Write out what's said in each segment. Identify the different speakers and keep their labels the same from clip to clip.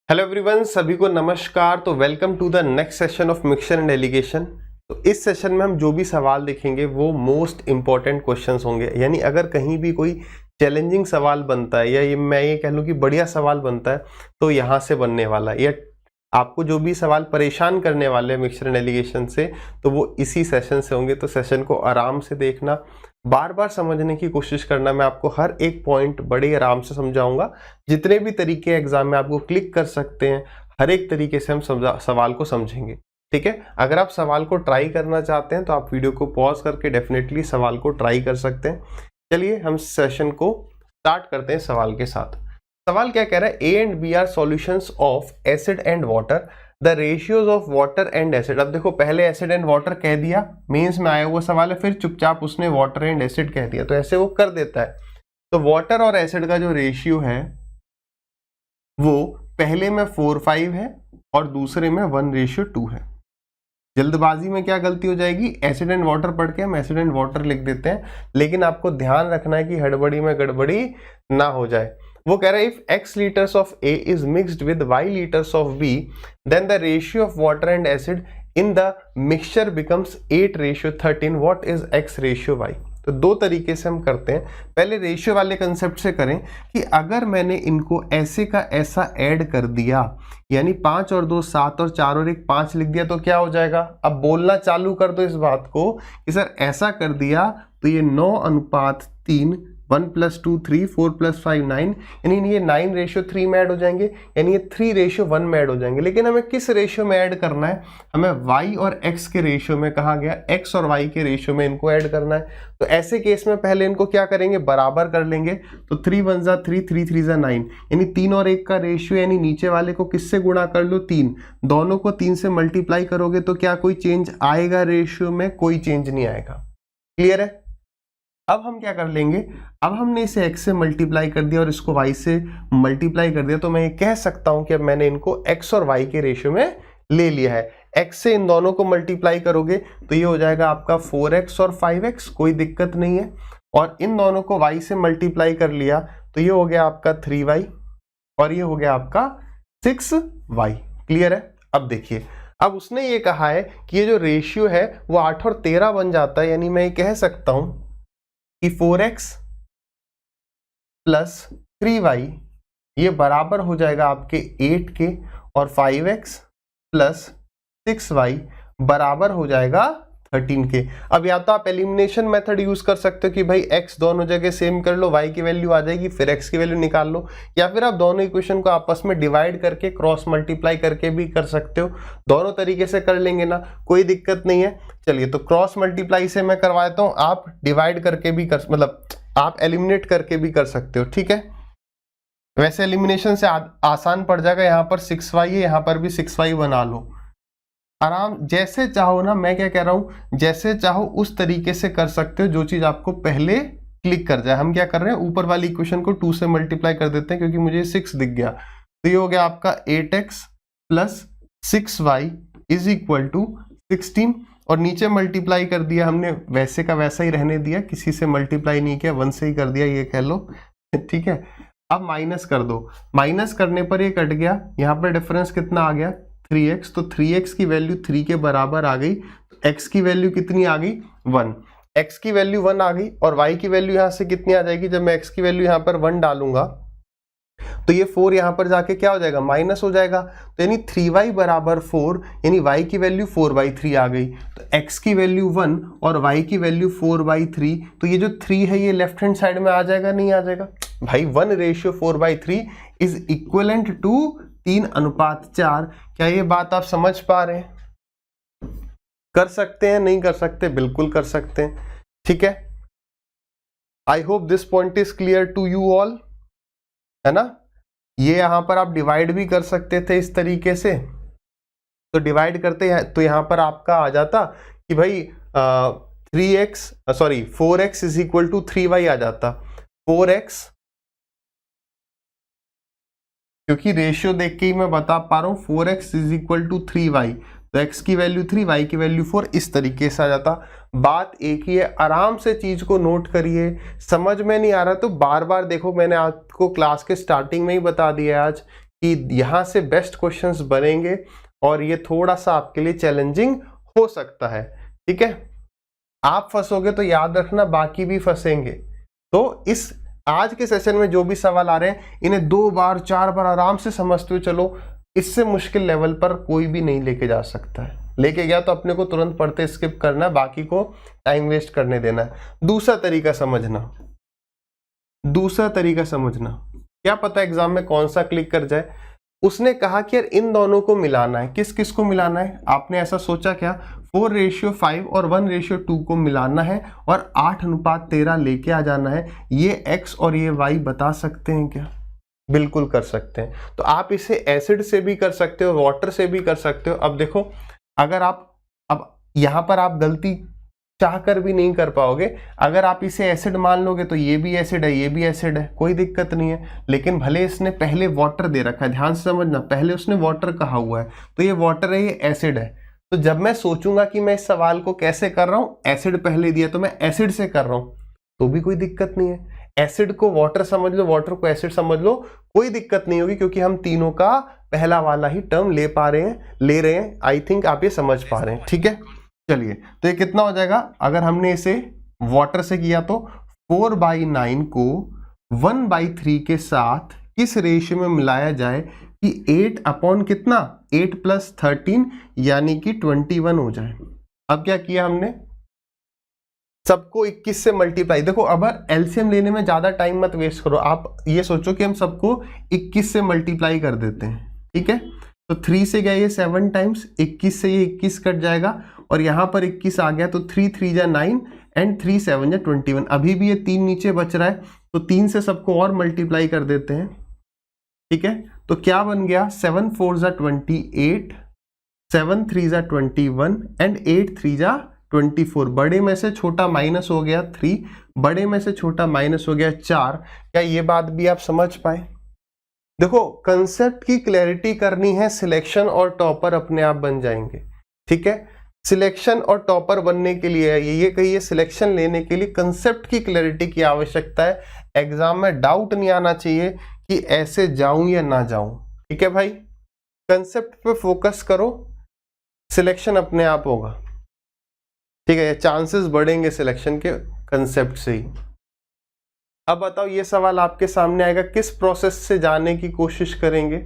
Speaker 1: Hello everyone, सभी को नमस्कार। तो welcome to the next session of mixture and alligation. तो इस सेशन में हम जो भी सवाल देखेंगे वो मोस्ट इंपॉर्टेंट क्वेश्चंस होंगे। यानी अगर कहीं भी कोई चैलेंजिंग सवाल बनता है या मैं ये कह लूँ कि बढ़िया सवाल बनता है तो यहाँ से बनने वाला है, या आपको जो भी सवाल परेशान करने वाले हैं मिक्सचर एंड एलिगेशन से तो वो इसी सेशन से होंगे। तो सेशन को आराम से देखना, बार बार समझने की कोशिश करना। मैं आपको हर एक पॉइंट बड़े आराम से समझाऊंगा। जितने भी तरीके एग्जाम में आपको क्लिक कर सकते हैं, हर एक तरीके से हम सवाल को समझेंगे। ठीक है, अगर आप सवाल को ट्राई करना चाहते हैं तो आप वीडियो को पॉज करके डेफिनेटली सवाल को ट्राई कर सकते हैं। चलिए हम सेशन को स्टार्ट करते हैं सवाल के साथ। सवाल क्या कह रहा है, A and B are solutions of acid and water, the ratios of water and acid. अब देखो, पहले एसिड एंड वाटर कह दिया, मेंस में आया हुआ सवाल है, फिर चुपचाप उसने वाटर एंड एसिड कह दिया, तो ऐसे वो कर देता है। तो वाटर और एसिड का जो रेशियो है वो पहले में 4:5 है और दूसरे में 1:2 है। जल्दबाजी में क्या गलती हो जाएगी, एसिड एंड वाटर पढ़ के हम एसिड एंड वाटर लिख देते हैं, लेकिन आपको ध्यान रखना है कि हड़बड़ी में गड़बड़ी ना हो जाए। वो कह रहा है if x liters of A is mixed with y liters of B, then the ratio of water and acid in the mixture becomes 8:13. What is x ratio y? तो दो तरीके से हम करते हैं। पहले रेशियो वाले कंसेप्ट से करें कि अगर मैंने इनको ऐसे का ऐसा ऐड कर दिया, यानी 5 और 2 7 और 4 और 1 5 लिख दिया, तो क्या हो जाएगा। अब बोलना चालू कर दो इस बात को कि सर ऐसा कर दिया तो ये 9:3, 1 + 2 3, 4 + 5 9, यानी ये 9:3 में ऐड हो जाएंगे, यानी ये 3:1 में ऐड हो जाएंगे। लेकिन हमें किस रेशियो में ऐड करना है, हमें y और x के रेशियो में, कहा गया x और y के रेशियो में इनको ऐड करना है। तो ऐसे केस में पहले इनको क्या करेंगे, बराबर कर लेंगे। तो 3 × 1 = 3, 3 × 3 = 9, यानी 3 और 1 का रेशियो, यानी नीचे वाले को किससे गुणा कर लो, 3, दोनों को 3 से मल्टीप्लाई करोगे तो क्या कोई चेंज आएगा रेशियो में, कोई चेंज नहीं आएगा। क्लियर है। अब हम क्या कर लेंगे, अब हमने इसे x से मल्टीप्लाई कर दिया और इसको y से मल्टीप्लाई कर दिया, तो मैं ये कह सकता हूं कि अब मैंने इनको x और y के रेशियो में ले लिया है। x से इन दोनों को मल्टीप्लाई करोगे तो ये हो जाएगा आपका 4x और 5x, कोई दिक्कत नहीं है। और इन दोनों को y से मल्टीप्लाई कर लिया तो ये हो गया आपका 3y और ये हो गया आपका 6y। क्लियर है। अब देखिए, अब उसने ये कहा है कि ये जो रेशियो है वो 8 और 13 बन जाता है, यानी मैं ये कह सकता हूं कि 4x + 3y ये बराबर हो जाएगा आपके 8 के, और 5x + 6y बराबर हो जाएगा 13 के। अब या तो आप एलिमिनेशन मेथड यूज कर सकते हो कि भाई x दोनों जगह सेम कर लो, y की वैल्यू आ जाएगी, फिर x की वैल्यू निकाल लो, या फिर आप दोनों इक्वेशन को आपस में डिवाइड करके क्रॉस मल्टीप्लाई करके भी कर सकते हो। दोनों तरीके से कर लेंगे ना, कोई दिक्कत नहीं है। चलिए, तो क्रॉस मल्टीप्लाई से मैं करवाता हूं, आप डिवाइड करके भी कर, मतलब आप एलिमिनेट करके भी कर सकते हो। ठीक है, वैसे एलिमिनेशन से आसान पड़ जाएगा। यहाँ पर 6y है, यहाँ पर भी 6y बना लो, आराम जैसे चाहो ना। मैं क्या कह रहा हूं, जैसे चाहो उस तरीके से कर सकते हो, जो चीज आपको पहले क्लिक कर जाए। हम क्या कर रहे हैं, ऊपर वाली इक्वेशन को 2 से मल्टीप्लाई कर देते हैं, क्योंकि मुझे 6 दिख गया। तो ये हो गया आपका 8x + 6y = 16, और नीचे मल्टीप्लाई कर दिया हमने, वैसे का वैसा ही रहने दिया, किसी से मल्टीप्लाई नहीं किया, 1 से ही कर दिया, ये कह लो। ठीक है, अब माइनस कर दो, माइनस करने पर ये कट गया, यहाँ पर डिफरेंस कितना आ गया, 3x। तो 3x की वैल्यू 3 के बराबर आ गई, तो x की वैल्यू कितनी आ गई, 1। x की वैल्यू 1 आ गई, और y की वैल्यू यहाँ से कितनी आ जाएगी, जब मैं x की वैल्यू यहाँ पर 1 डालूंगा तो ये 4 यहाँ पर जाके क्या हो जाएगा, माइनस हो जाएगा। तो यानी 3y = 4, यानी y की वैल्यू 4/3 आ गई। तो x की वैल्यू 1 और y की वैल्यू 4/3, तो ये जो 3 है ये लेफ्ट हैंड साइड में आ जाएगा, नहीं आ जाएगा भाई। 1:4/3 इज इक्वलेंट टू 3:4। क्या ये बात आप समझ पा रहे हैं? कर सकते हैं, नहीं कर सकते, बिल्कुल कर सकते हैं। ठीक है, I hope this point is clear to you all, है ना। ये यहां पर आप डिवाइड भी कर सकते थे इस तरीके से, तो डिवाइड करते हैं तो यहां पर आपका आ जाता कि भाई 4x = 3y आ जाता। 4x, क्योंकि रेशियो देख के ही मैं बता पा रहा हूं, 4x = 3y, तो x की वैल्यू 3, y की वैल्यू 4, इस तरीके से आ जाता। बात एक ही है, आराम से चीज को नोट करिए। समझ में नहीं आ रहा तो बार बार देखो, मैंने आपको क्लास के स्टार्टिंग में ही बता दिया आज कि यहाँ से बेस्ट क्वेश्चंस बनेंगे और ये थोड़ा सा आपके लिए चैलेंजिंग हो सकता है। ठीक है, आप फंसोगे तो याद रखना बाकी भी फंसेंगे। तो इस आज के सेशन में जो भी सवाल आ रहे हैं इन्हें 2 बार 4 बार आराम से समझते हुए चलो, इससे मुश्किल लेवल पर कोई भी नहीं लेके जा सकता है। लेके गया तो अपने को तुरंत पढ़ते स्किप करना है, बाकी को टाइम वेस्ट करने देना है। दूसरा तरीका समझना, क्या पता एग्जाम में कौन सा क्लिक कर जाए। उसने कहा कि यार इन दोनों को मिलाना है, किस किस को मिलाना है, आपने ऐसा सोचा क्या, 4:5 और 1:2 को मिलाना है और 8:13 लेके आ जाना है। ये x और ये y बता सकते हैं क्या? बिल्कुल कर सकते हैं। तो आप इसे एसिड से भी कर सकते हो, वाटर से भी कर सकते हो। अब देखो, अगर आप अब यहाँ पर आप गलती चाहकर भी नहीं कर पाओगे। अगर आप इसे एसिड मान लोगे तो ये भी एसिड है, ये भी एसिड है, कोई दिक्कत नहीं है। लेकिन भले इसने पहले वाटर दे रखा है, ध्यान से समझना, पहले उसने वाटर कहा हुआ है, तो ये वाटर है, ये एसिड है। तो जब मैं सोचूंगा कि मैं इस सवाल को कैसे कर रहा हूं, एसिड पहले दिया तो मैं एसिड से कर रहा हूं, तो भी कोई दिक्कत नहीं है। एसिड को वाटर समझ लो, वाटर को एसिड समझ लो, कोई दिक्कत नहीं होगी, क्योंकि हम तीनों का पहला वाला ही टर्म ले रहे हैं। आई थिंक आप ये समझ पा रहे हैं। ठीक है, चलिए, तो ये कितना हो जाएगा, अगर हमने इसे वाटर से किया तो 4/9 को 1/3 के साथ किस रेशियो में मिलाया जाए कि 8 अपॉन कितना, 8 + 13 यानी कि 21 हो जाए। अब क्या किया हमने, सबको 21 से मल्टीप्लाई। देखो, अब एलसीएम लेने में ज्यादा टाइम मत वेस्ट करो, आप ये सोचो कि हम सबको 21 से मल्टीप्लाई कर देते हैं। ठीक है, तो 3 से गया ये 7 टाइम्स, 21 से ये 21 कट जाएगा और यहाँ पर 21 आ गया, तो 3 3 जा 9 एंड 3 7 जा 21। अभी भी ये 3 नीचे बच रहा है, तो 3 से सबको और मल्टीप्लाई कर देते हैं। ठीक है, तो क्या बन गया, 7 4 जा 28, 7 3 जा 21 एंड 8 3 जा 24। बड़े में से छोटा माइनस हो गया 3, बड़े में से छोटा माइनस हो गया 4। क्या ये बात भी आप समझ पाए? देखो, कंसेप्ट की क्लैरिटी करनी है, सिलेक्शन और टॉपर अपने आप बन जाएंगे। ठीक है, सिलेक्शन और टॉपर बनने के लिए ये कहिए, सिलेक्शन लेने के लिए कंसेप्ट की क्लैरिटी की आवश्यकता है। एग्जाम में डाउट नहीं आना चाहिए कि ऐसे जाऊं या ना जाऊं। ठीक है भाई, कंसेप्ट पे फोकस करो, सिलेक्शन अपने आप होगा। ठीक है, चांसेस बढ़ेंगे सिलेक्शन के कंसेप्ट से ही। अब बताओ, ये सवाल आपके सामने आएगा, किस प्रोसेस से जाने की कोशिश करेंगे?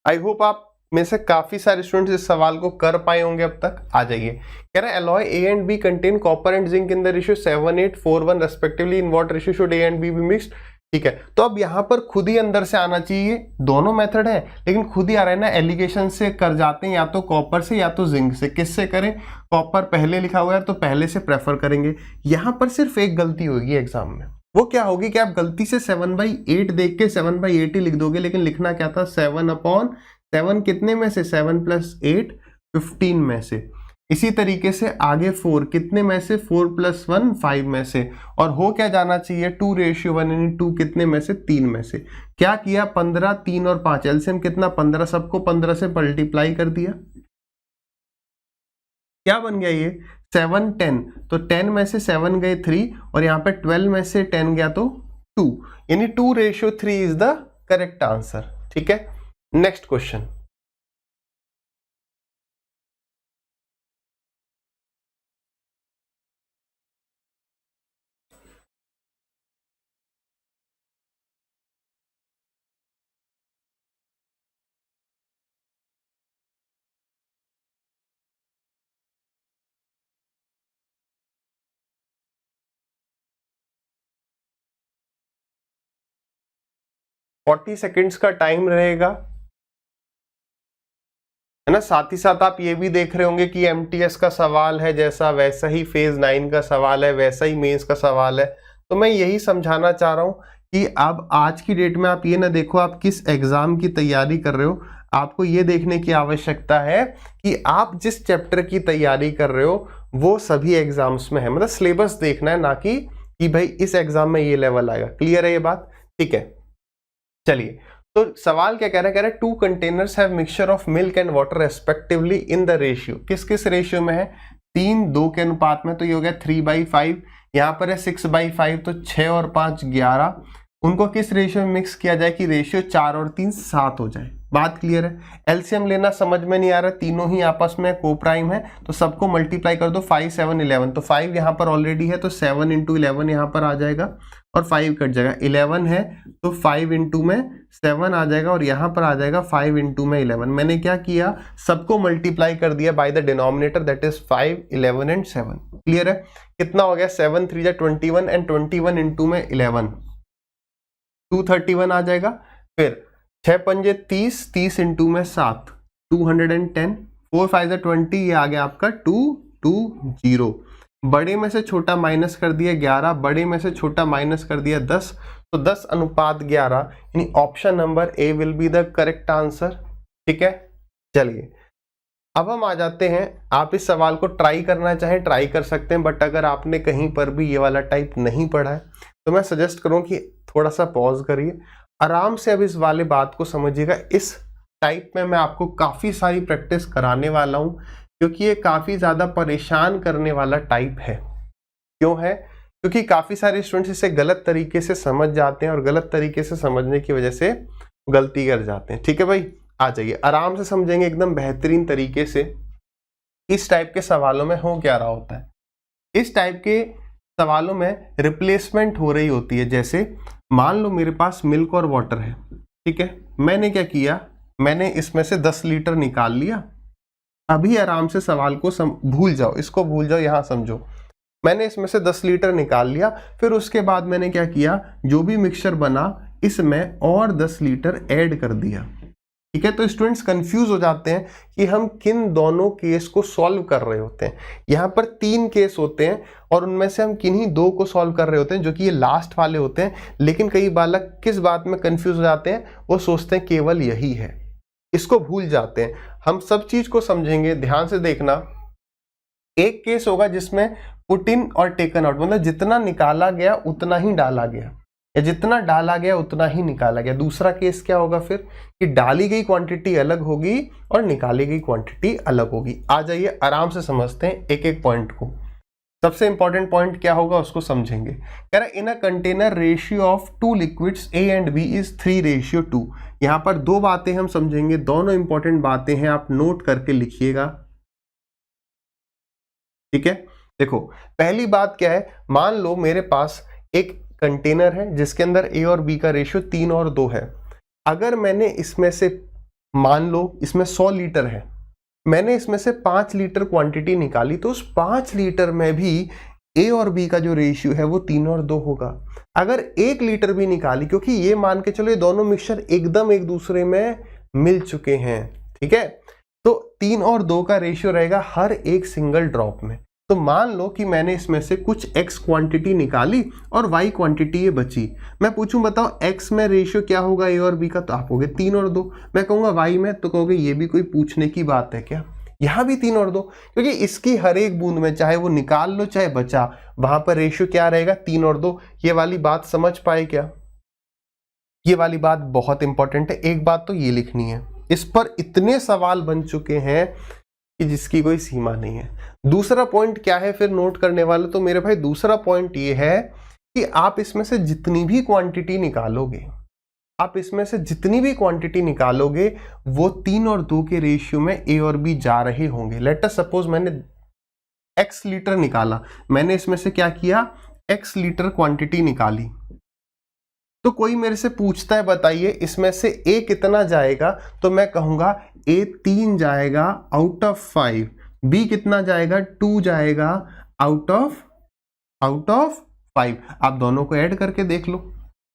Speaker 1: आई होप आप में से काफी सारे स्टूडेंट्स इस सवाल को कर पाए होंगे अब तक। आ जाइए, कह रहा है alloy A and B contain copper and zinc in the ratio 7 8 4 1 respectively, in what ratio should A and B mixed. ठीक है, तो अब यहाँ पर खुद ही अंदर से आना चाहिए। दोनों मेथड है लेकिन खुद ही आ रहा है ना, एलिगेशन से कर जाते हैं, या तो कॉपर से या तो जिंक से। किससे करें, कॉपर पहले लिखा हुआ है तो पहले से प्रेफर करेंगे। यहाँ पर सिर्फ एक गलती होगी एग्जाम में, वो क्या होगी कि आप गलती से 7/8 देख के 7/8 ही लिख दोगे, लेकिन लिखना क्या था, 7/7 कितने में से, 7 + 8 15 में से। इसी तरीके से आगे 4 कितने में से, 4 + 1 5 में से। और हो क्या जाना चाहिए, 2:1 यानी 2 कितने में से, 3 में से। क्या किया, 15 3 और 5 एलसीएम कितना, 15, सबको 15 से मल्टीप्लाई कर दिया। क्या बन गया ये, 7 10, तो 10 में से 7 गए 3 और यहाँ पे 12 में से 10 गया तो 2, यानी 2:3 इज द करेक्ट आंसर। ठीक है, नेक्स्ट क्वेश्चन। फोर्टी सेकेंड्स का टाइम रहेगा, है ना। साथ ही साथ आप ये भी देख रहे होंगे कि एमटीएस का सवाल है जैसा, वैसा ही फेज 9 का सवाल है, वैसा ही मेंस का सवाल है। तो मैं यही समझाना चाह रहा हूं कि अब आज की डेट में आप ये ना देखो आप किस एग्जाम की तैयारी कर रहे हो, आपको ये देखने की आवश्यकता है कि आप जिस चैप्टर की तैयारी कर रहे हो वो सभी एग्जाम्स में है, मतलब सिलेबस देखना है, ना कि भाई इस एग्जाम में ये लेवल आएगा। क्लियर है ये बात? ठीक है, चलिए तो सवाल क्या कह रहा है? कह रहा है 2 containers have mixture of milk and water respectively in the ratio. किस किस रेशियो में है? 3:2 के अनुपात में, तो ये हो गया 3/5। यहाँ पर है 6/5, तो 6 और 5 11। उनको किस रेशियो में मिक्स किया जाए कि रेशियो 4 और 3 7 हो जाए। बात क्लियर है? एलसीएम लेना समझ में नहीं आ रहा, तीनों ही आपस में को प्राइम है, तो सबको मल्टीप्लाई कर दो। 5 7 11, तो 5 यहाँ पर ऑलरेडी है, तो 7 × 11 यहाँ पर आ जाएगा और 5 कट जाएगा। 11 है तो 5 × में 7 आ जाएगा और यहाँ पर आ जाएगा 5 × में 11। मैंने क्या किया? सबको मल्टीप्लाई कर दिया by the denominator, that is 5 11 and 7। Clear है? कितना हो गया? 7 3 21 एंड 21 × में 11 231 आ जाएगा। फिर 6 पंजे 30, 30 × में 7 210, 4 5 20, ये आ गया आपका 220। बड़े में से छोटा माइनस कर दिया 11, बड़े में से छोटा माइनस कर दिया 10, तो 10:11, यानी option number A will be the correct answer. ठीक है, चलिए अब हम आ जाते हैं। आप इस सवाल को ट्राई करना चाहें ट्राई कर सकते हैं, बट अगर आपने कहीं पर भी ये वाला टाइप नहीं पढ़ा है तो मैं सजेस्ट करूं कि थोड़ा सा पॉज करिए, आराम से अब इस वाले बात को समझिएगा। इस टाइप में मैं आपको काफ़ी सारी प्रैक्टिस कराने वाला हूं, क्योंकि ये काफ़ी ज़्यादा परेशान करने वाला टाइप है। क्यों है? क्योंकि काफ़ी सारे स्टूडेंट्स इसे गलत तरीके से समझ जाते हैं और गलत तरीके से समझने की वजह से गलती कर जाते हैं। ठीक है भाई, आ जाइए, आराम से समझेंगे एकदम बेहतरीन तरीके से इस टाइप के सवालों में हो क्या रहा होता है। इस टाइप के सवालों में रिप्लेसमेंट हो रही होती है। जैसे मान लो मेरे पास मिल्क और वाटर है, ठीक है, मैंने क्या किया? मैंने इसमें से 10 लीटर निकाल लिया। अभी आराम से सवाल को भूल जाओ, इसको भूल जाओ, यहां समझो। मैंने इसमें से 10 लीटर निकाल लिया, फिर उसके बाद मैंने क्या किया? जो भी मिक्सचर बना इसमें और 10 लीटर ऐड कर दिया। ठीक है, तो स्टूडेंट्स कंफ्यूज हो जाते हैं कि हम किन दोनों केस को सॉल्व कर रहे होते हैं। यहाँ पर 3 केस होते हैं और उनमें से हम किन्हीं 2 को सॉल्व कर रहे होते हैं, जो कि ये लास्ट वाले होते हैं। लेकिन कई बालक किस बात में कंफ्यूज हो जाते हैं? वो सोचते हैं केवल यही है, इसको भूल जाते हैं। हम सब चीज को समझेंगे, ध्यान से देखना। एक केस होगा जिसमें पुट इन और टेकन आउट, मतलब जितना निकाला गया उतना ही डाला गया, या जितना डाला गया उतना ही निकाला गया। दूसरा केस क्या होगा फिर? कि डाली गई क्वांटिटी अलग होगी और निकाली गई क्वांटिटी अलग होगी। आ जाइए आराम से समझते हैं एक एक पॉइंट को। सबसे इंपॉर्टेंट पॉइंट क्या होगा उसको समझेंगे। कह रहा है in a container ratio of 2 liquids A and B is 3:2। यहाँ पर 2 बातें हम समझेंगे, दोनों इंपॉर्टेंट बातें हैं, आप नोट करके लिखिएगा। ठीक है, देखो पहली बात क्या है? मान लो मेरे पास एक कंटेनर है जिसके अंदर A और B का रेशियो 3 और 2 है। अगर मैंने इसमें से, मान लो इसमें 100 लीटर है, मैंने इसमें से 5 लीटर क्वांटिटी निकाली, तो उस 5 लीटर में भी A और B का जो रेशियो है वो 3 और 2 होगा। अगर 1 लीटर भी निकाली, क्योंकि ये मान के चलो ये दोनों मिक्सचर एकदम एक दूसरे में मिल चुके हैं, ठीक है, तो 3 और 2 का रेशियो रहेगा हर एक सिंगल ड्रॉप में। तो मान लो कि मैंने इसमें से कुछ x क्वांटिटी निकाली और y क्वांटिटी ये बची। मैं पूछूं बताओ x में रेशियो क्या होगा A और B का? तो आप होगे 3 और 2। मैं कहूंगा y में, तो कहोगे ये भी कोई पूछने की बात है क्या? यहाँ भी 3 और 2, क्योंकि इसकी हर एक बूंद में चाहे वो निकाल लो चाहे बचा, वहां पर रेशियो क्या रहेगा? 3 और 2। ये वाली बात समझ पाए क्या? ये वाली बात बहुत इंपॉर्टेंट है। एक बात तो ये लिखनी है, इस पर इतने सवाल बन चुके हैं कि जिसकी कोई सीमा नहीं है। दूसरा पॉइंट क्या है फिर नोट करने वाला? तो मेरे भाई दूसरा पॉइंट ये है कि आप इसमें से जितनी भी क्वांटिटी निकालोगे, आप इसमें से जितनी भी क्वांटिटी निकालोगे वो 3 और 2 के रेशियो में A और B जा रहे होंगे। लेट अस सपोज मैंने x लीटर निकाला, मैंने इसमें से क्या किया? x लीटर क्वांटिटी निकाली। तो कोई मेरे से पूछता है बताइए इसमें से A कितना जाएगा, तो मैं कहूंगा A 3 जाएगा आउट ऑफ 5, B कितना जाएगा? 2 जाएगा आउट ऑफ 5। आप दोनों को ऐड करके देख लो,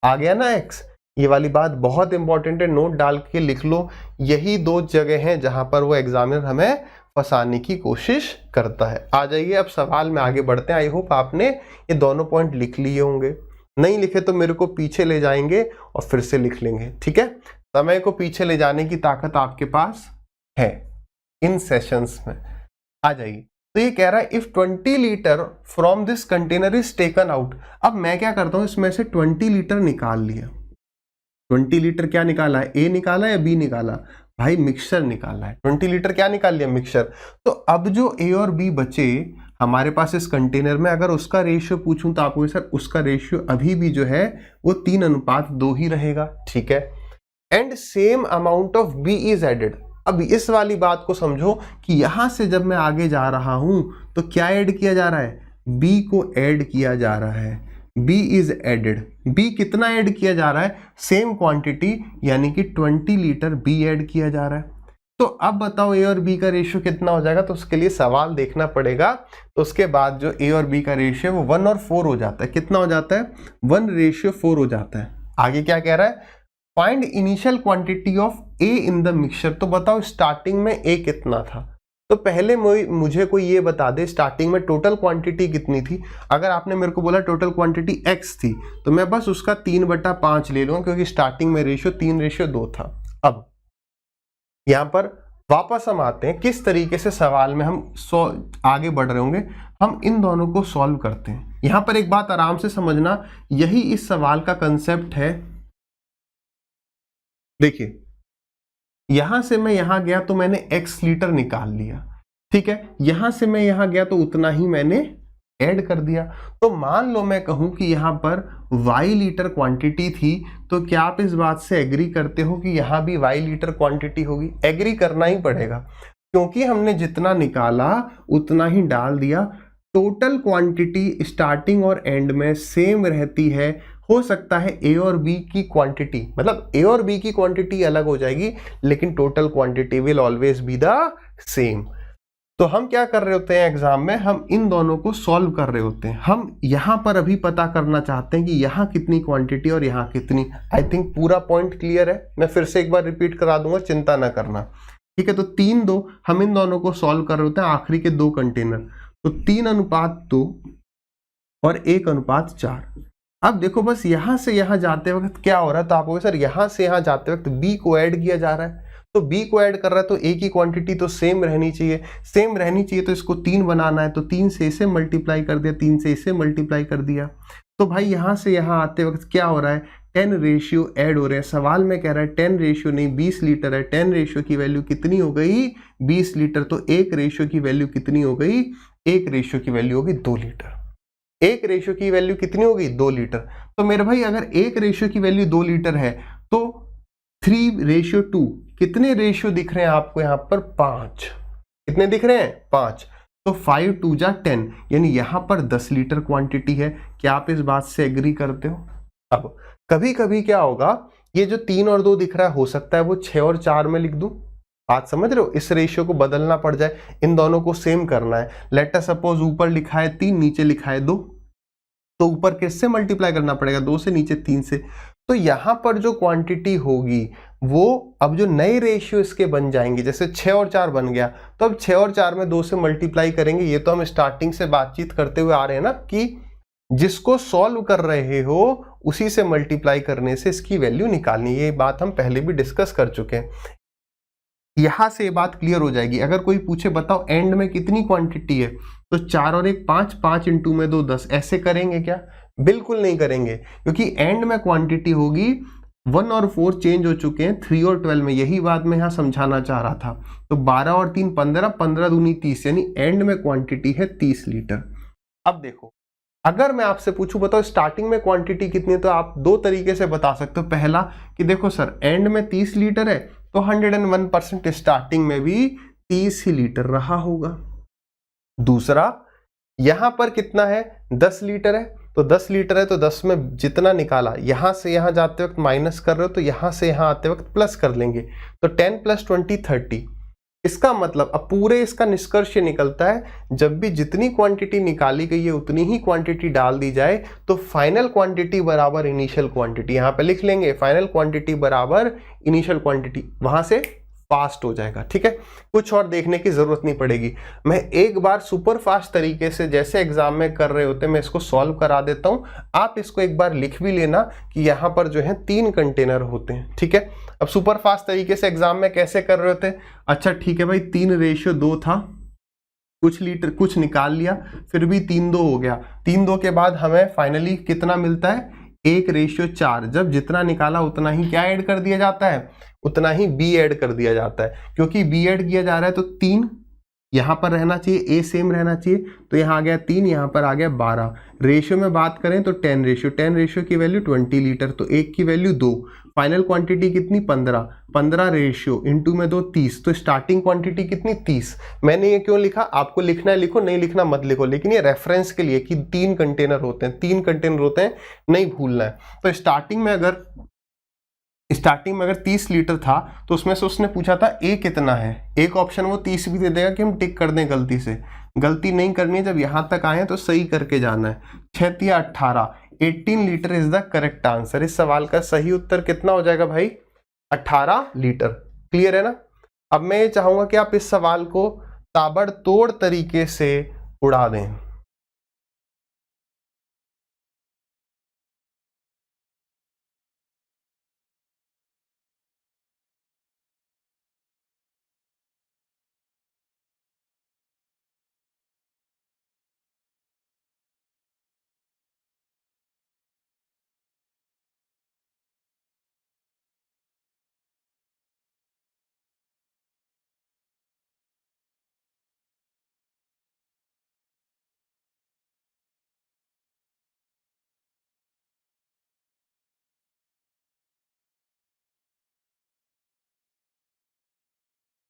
Speaker 1: आ गया ना x। ये वाली बात बहुत इंपॉर्टेंट है, नोट डाल के लिख लो। यही 2 जगह हैं जहां पर वो एग्जामिनर हमें फंसाने की कोशिश करता है। आ जाइए अब सवाल में आगे बढ़ते हैं। आई होप आपने ये दोनों पॉइंट लिख लिए होंगे, नहीं लिखे तो मेरे को पीछे ले जाएंगे और फिर से लिख लेंगे। ठीक है, समय को पीछे ले जाने की ताकत आपके पास है इन सेशंस में। आ जाइए, तो ये कह रहा है if 20 litre from this container is taken out. अब मैं क्या करता हूं, इसमें से 20 लीटर निकाल लिया। 20 लीटर क्या निकाला है, ए निकाला या बी निकाला, भाई मिक्सचर निकाला है। 20 लीटर क्या निकाल लिया, मिक्सचर। तो अब जो ए और बी बचे हमारे पास इस कंटेनर में, अगर उसका रेशियो पूछूं तो आपको सर उसका रेशियो अभी भी जो है वो 3:2 ही रहेगा, ठीक है। And same amount of B is added. अब इस वाली बात को समझो कि यहां से जब मैं आगे जा रहा हूं तो क्या ऐड किया जा रहा है, बी को ऐड किया जा रहा है, बी इज एडेड। बी कितना ऐड किया जा रहा है, सेम क्वांटिटी, यानी कि 20 लीटर बी ऐड किया जा रहा है। तो अब बताओ ए और बी का रेशियो कितना हो जाएगा, तो उसके लिए सवाल देखना पड़ेगा। तो उसके बाद जो ए और बी का रेशियो वो 1 और 4 हो जाता है। कितना हो जाता है, 1:4 हो जाता है। आगे क्या कह रहा है, find initial quantity of A in the mixture. तो बताओ स्टार्टिंग में ए कितना था, तो पहले मुझे कोई ये बता दे स्टार्टिंग में टोटल क्वांटिटी कितनी थी। अगर आपने मेरे को बोला टोटल क्वांटिटी x थी तो मैं बस उसका 3/5 ले लूंगा, क्योंकि स्टार्टिंग में रेशियो 3:2 था। अब यहां पर वापस हम आते हैं, किस तरीके से सवाल में हम आगे बढ़ रहे होंगे, हम इन दोनों को सॉल्व करते हैं। यहां पर एक बात आराम से समझना, यही इस सवाल का कंसेप्ट है। देखिए यहां से मैं यहां गया तो मैंने x लीटर निकाल लिया, ठीक है। यहां से मैं यहां गया तो उतना ही मैंने ऐड कर दिया। तो मान लो मैं कहूं कि यहां पर y लीटर क्वांटिटी थी, तो क्या आप इस बात से एग्री करते हो कि यहां भी y लीटर क्वांटिटी होगी? एग्री करना ही पड़ेगा, क्योंकि हमने जितना निकाला उतना ही डाल दिया। टोटल क्वांटिटी स्टार्टिंग और एंड में सेम रहती है। हो सकता है ए और बी की क्वांटिटी, मतलब ए और बी की क्वांटिटी अलग हो जाएगी, लेकिन total quantity will always be the same. तो हम क्या कर रहे होते हैं एग्जाम में, हम इन दोनों को सॉल्व कर रहे होते हैं। हम यहां पर अभी पता करना चाहते हैं कि यहां कितनी क्वांटिटी और यहां कितनी। आई थिंक पूरा पॉइंट क्लियर है, मैं फिर से एक बार रिपीट करा दूंगा, चिंता ना करना, ठीक है। तो 3:2 हम इन दोनों को सॉल्व कर रहे होते हैं, आखिरी के 2 कंटेनर, तो 3:2 और 1:4। अब देखो बस यहां से यहां जाते वक्त क्या हो रहा है, तो आपको सर यहां से यहां जाते वक्त बी को ऐड किया जा रहा है। तो बी को ऐड कर रहा है तो ए की क्वांटिटी तो सेम रहनी चाहिए, सेम रहनी चाहिए, तो इसको 3 बनाना है, तो 3 से इसे मल्टीप्लाई कर दिया, 3 से इसे मल्टीप्लाई कर दिया। तो भाई यहां से यहां आते वक्त क्या हो रहा है, 10 रेशियो ऐड हो रहे हैं। सवाल में कह रहा है 10 रेशियो नहीं 20 लीटर है। 10 रेशियो की वैल्यू कितनी हो गई, 20 लीटर। तो 1 रेशियो की वैल्यू कितनी हो गई, 1 रेशियो की वैल्यू होगी 2 लीटर। 1 रेशियो की वैल्यू कितनी होगी, 2 लीटर। तो मेरे भाई अगर 1 रेशियो की वैल्यू 2 लीटर है तो 3:2 कितने रेशियो दिख रहे हैं आपको यहाँ पर, 5। कितने दिख रहे हैं, 5। तो 5 2 जा 10, यानी यहां पर 10 लीटर क्वांटिटी है। क्या आप इस बात से एग्री करते हो? अब कभी कभी क्या होगा, ये जो 3 और 2 दिख रहा है, हो सकता है वो 6 और 4 में लिख दूं। बात समझ रहे हो, इस रेशियो को बदलना पड़ जाए, इन दोनों को सेम करना है। लेट अस सपोज ऊपर लिखा है 3, नीचे लिखा है 2, तो ऊपर किससे मल्टीप्लाई करना पड़ेगा, 2 से, नीचे 3 से। तो यहां पर जो क्वांटिटी होगी वो अब जो नए रेशियो इसके बन जाएंगे, जैसे 6 और 4 बन गया, तो अब 6 और 4 में 2 से मल्टीप्लाई करेंगे। ये तो हम स्टार्टिंग से बातचीत करते हुए आ रहे हैं ना, कि जिसको सॉल्व कर रहे हो उसी से मल्टीप्लाई करने से इसकी वैल्यू निकालनी। ये बात हम पहले भी डिस्कस कर चुके हैं, यहां से ये बात क्लियर हो जाएगी। अगर कोई पूछे बताओ एंड में कितनी क्वांटिटी है, तो 4 और 1 5, 5 इंटू में 2 10, ऐसे करेंगे क्या? बिल्कुल नहीं करेंगे, क्योंकि एंड में क्वांटिटी होगी 1 और 4 चेंज हो चुके हैं 3 और 12 में। यही बात मैं यहां समझाना चाह रहा था। तो 12 और 3 15, 15 दूनी 30, यानी एंड में क्वांटिटी है 30 लीटर। अब देखो अगर मैं आपसे पूछूं बताओ स्टार्टिंग में क्वांटिटी कितनी है, तो आप 2 तरीके से बता सकते हो। पहला कि देखो सर एंड में 30 लीटर है, तो 101% स्टार्टिंग में भी 30 ही लीटर रहा होगा। दूसरा, यहां पर कितना है, 10 लीटर है, तो 10 लीटर है तो 10 में जितना निकाला, यहां से यहां जाते वक्त माइनस कर रहे हो, तो यहां से यहां आते वक्त प्लस कर लेंगे, तो 10 + 20 30। इसका मतलब अब पूरे इसका निष्कर्ष निकलता है, जब भी जितनी क्वांटिटी निकाली गई है उतनी ही क्वांटिटी डाल दी जाए, तो फाइनल क्वांटिटी बराबर इनिशियल क्वांटिटी। यहां पे लिख लेंगे फाइनल क्वांटिटी बराबर इनिशियल क्वांटिटी, वहां से फास्ट हो जाएगा। ठीक है, कुछ और देखने की जरूरत नहीं पड़ेगी। मैं एक बार सुपर फास्ट तरीके से जैसे एग्जाम में कर रहे होते मैं इसको सॉल्व करा देता हूं, आप इसको एक बार लिख भी लेना कि यहाँ पर जो है 3 कंटेनर होते हैं। ठीक है, अब सुपर फास्ट तरीके से एग्जाम में कैसे कर रहे होते, अच्छा ठीक है भाई 3:2 था, कुछ लीटर कुछ निकाल लिया, फिर भी 3:2 हो गया। 3:2 के बाद हमें फाइनली कितना मिलता है, 1:4। जब जितना निकाला उतना ही क्या ऐड कर दिया जाता है, उतना ही बी ऐड कर दिया जाता है। क्योंकि बी ऐड किया जा रहा है तो 3 यहां पर रहना चाहिए, ए सेम रहना चाहिए, तो यहाँ आ गया 3, यहाँ पर आ गया 12। रेशियो में बात करें तो 10 रेशियो की वैल्यू 20 लीटर, तो एक की वैल्यू 2, फाइनल क्वांटिटी कितनी 15 रेशियो इंटू में 2 30, तो स्टार्टिंग क्वांटिटी कितनी 30। मैंने ये क्यों लिखा, आपको लिखना है लिखो, नहीं लिखना मत लिखो, लेकिन ये रेफरेंस के लिए कि 3 कंटेनर होते हैं, 3 कंटेनर होते हैं, नहीं भूलना है। तो स्टार्टिंग में अगर 30 लीटर था तो उसमें से उसने पूछा था ए कितना है, एक ऑप्शन वो 30 भी दे देगा कि हम टिक कर दें गलती से, गलती नहीं करनी है, जब यहां तक आए तो सही करके जाना है। 6 या 18, 18 litre is the correct answer. इस सवाल का सही उत्तर कितना हो जाएगा भाई, 18 लीटर। क्लियर है ना। अब मैं ये चाहूंगा कि आप इस सवाल को ताबड़तोड़ तरीके से उड़ा दें।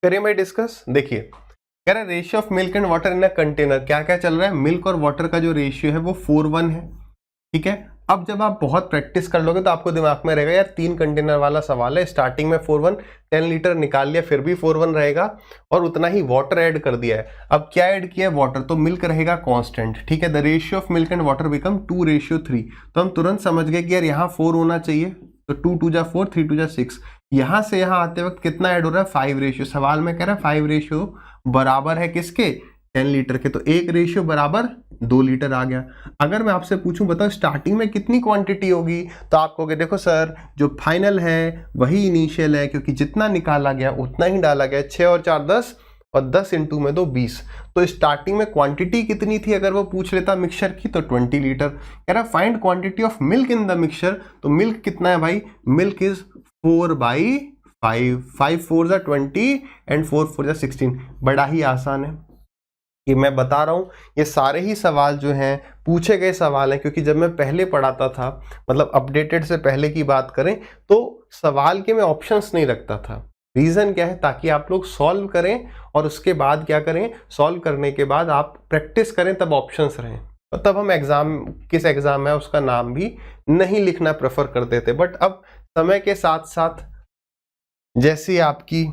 Speaker 1: करें भाई डिस्कस। देखिए कह रहा है ratio of milk and water in a container, क्या क्या चल रहा है, मिल्क और वाटर का जो रेशियो है वो 4:1 है। ठीक है, अब जब आप बहुत प्रैक्टिस कर लोगे तो आपको दिमाग में रहेगा यार 3 कंटेनर वाला सवाल है, स्टार्टिंग में 4:1, 10 लीटर निकाल लिया फिर भी 4:1 रहेगा, और उतना ही वाटर ऐड कर दिया है। अब क्या ऐड किया है, वाटर, तो मिल्क रहेगा कांस्टेंट। ठीक है, the ratio of milk and water become 2:3, तो हम तुरंत समझ गए कि यार यहाँ 4 होना चाहिए, तो 2 2 जा 4, 3 2 जा 6। यहां से यहां आते वक्त कितना ऐड हो रहा है, 5 रेशियो। सवाल में कह रहा है 5 रेशियो बराबर है किसके, 10 लीटर के, तो 1 रेशियो बराबर 2 लीटर आ गया। अगर मैं आपसे पूछूं बताओ स्टार्टिंग में कितनी क्वांटिटी होगी, तो आप कहोगे देखो सर जो फाइनल है वही इनिशियल है, क्योंकि जितना निकाला गया उतना ही डाला गया। 6 और 4 10, और 10 इंटू में 2 20, तो स्टार्टिंग में क्वांटिटी कितनी थी अगर वो पूछ लेता मिक्सचर की, तो 20 लीटर। कह रहा find quantity of milk in the mixture, तो मिल्क कितना है भाई, मिल्क इज 4/5, 5 4 जा 20 एंड 4 4 जा 16। बड़ा ही आसान है, ये मैं बता रहा हूं, ये सारे ही सवाल जो हैं पूछे गए सवाल हैं, क्योंकि जब मैं पहले पढ़ाता था, मतलब अपडेटेड से पहले की बात करें, तो सवाल के मैं ऑप्शंस नहीं रखता था। रीजन क्या है, ताकि आप लोग सॉल्व करें और उसके बाद क्या करें, सॉल्व करने के बाद आप प्रैक्टिस करें, तब ऑप्शंस रहें, और तब हम एग्जाम किस एग्जाम है उसका नाम भी नहीं लिखना प्रेफर करते थे। बट अब समय के साथ साथ जैसी आपकी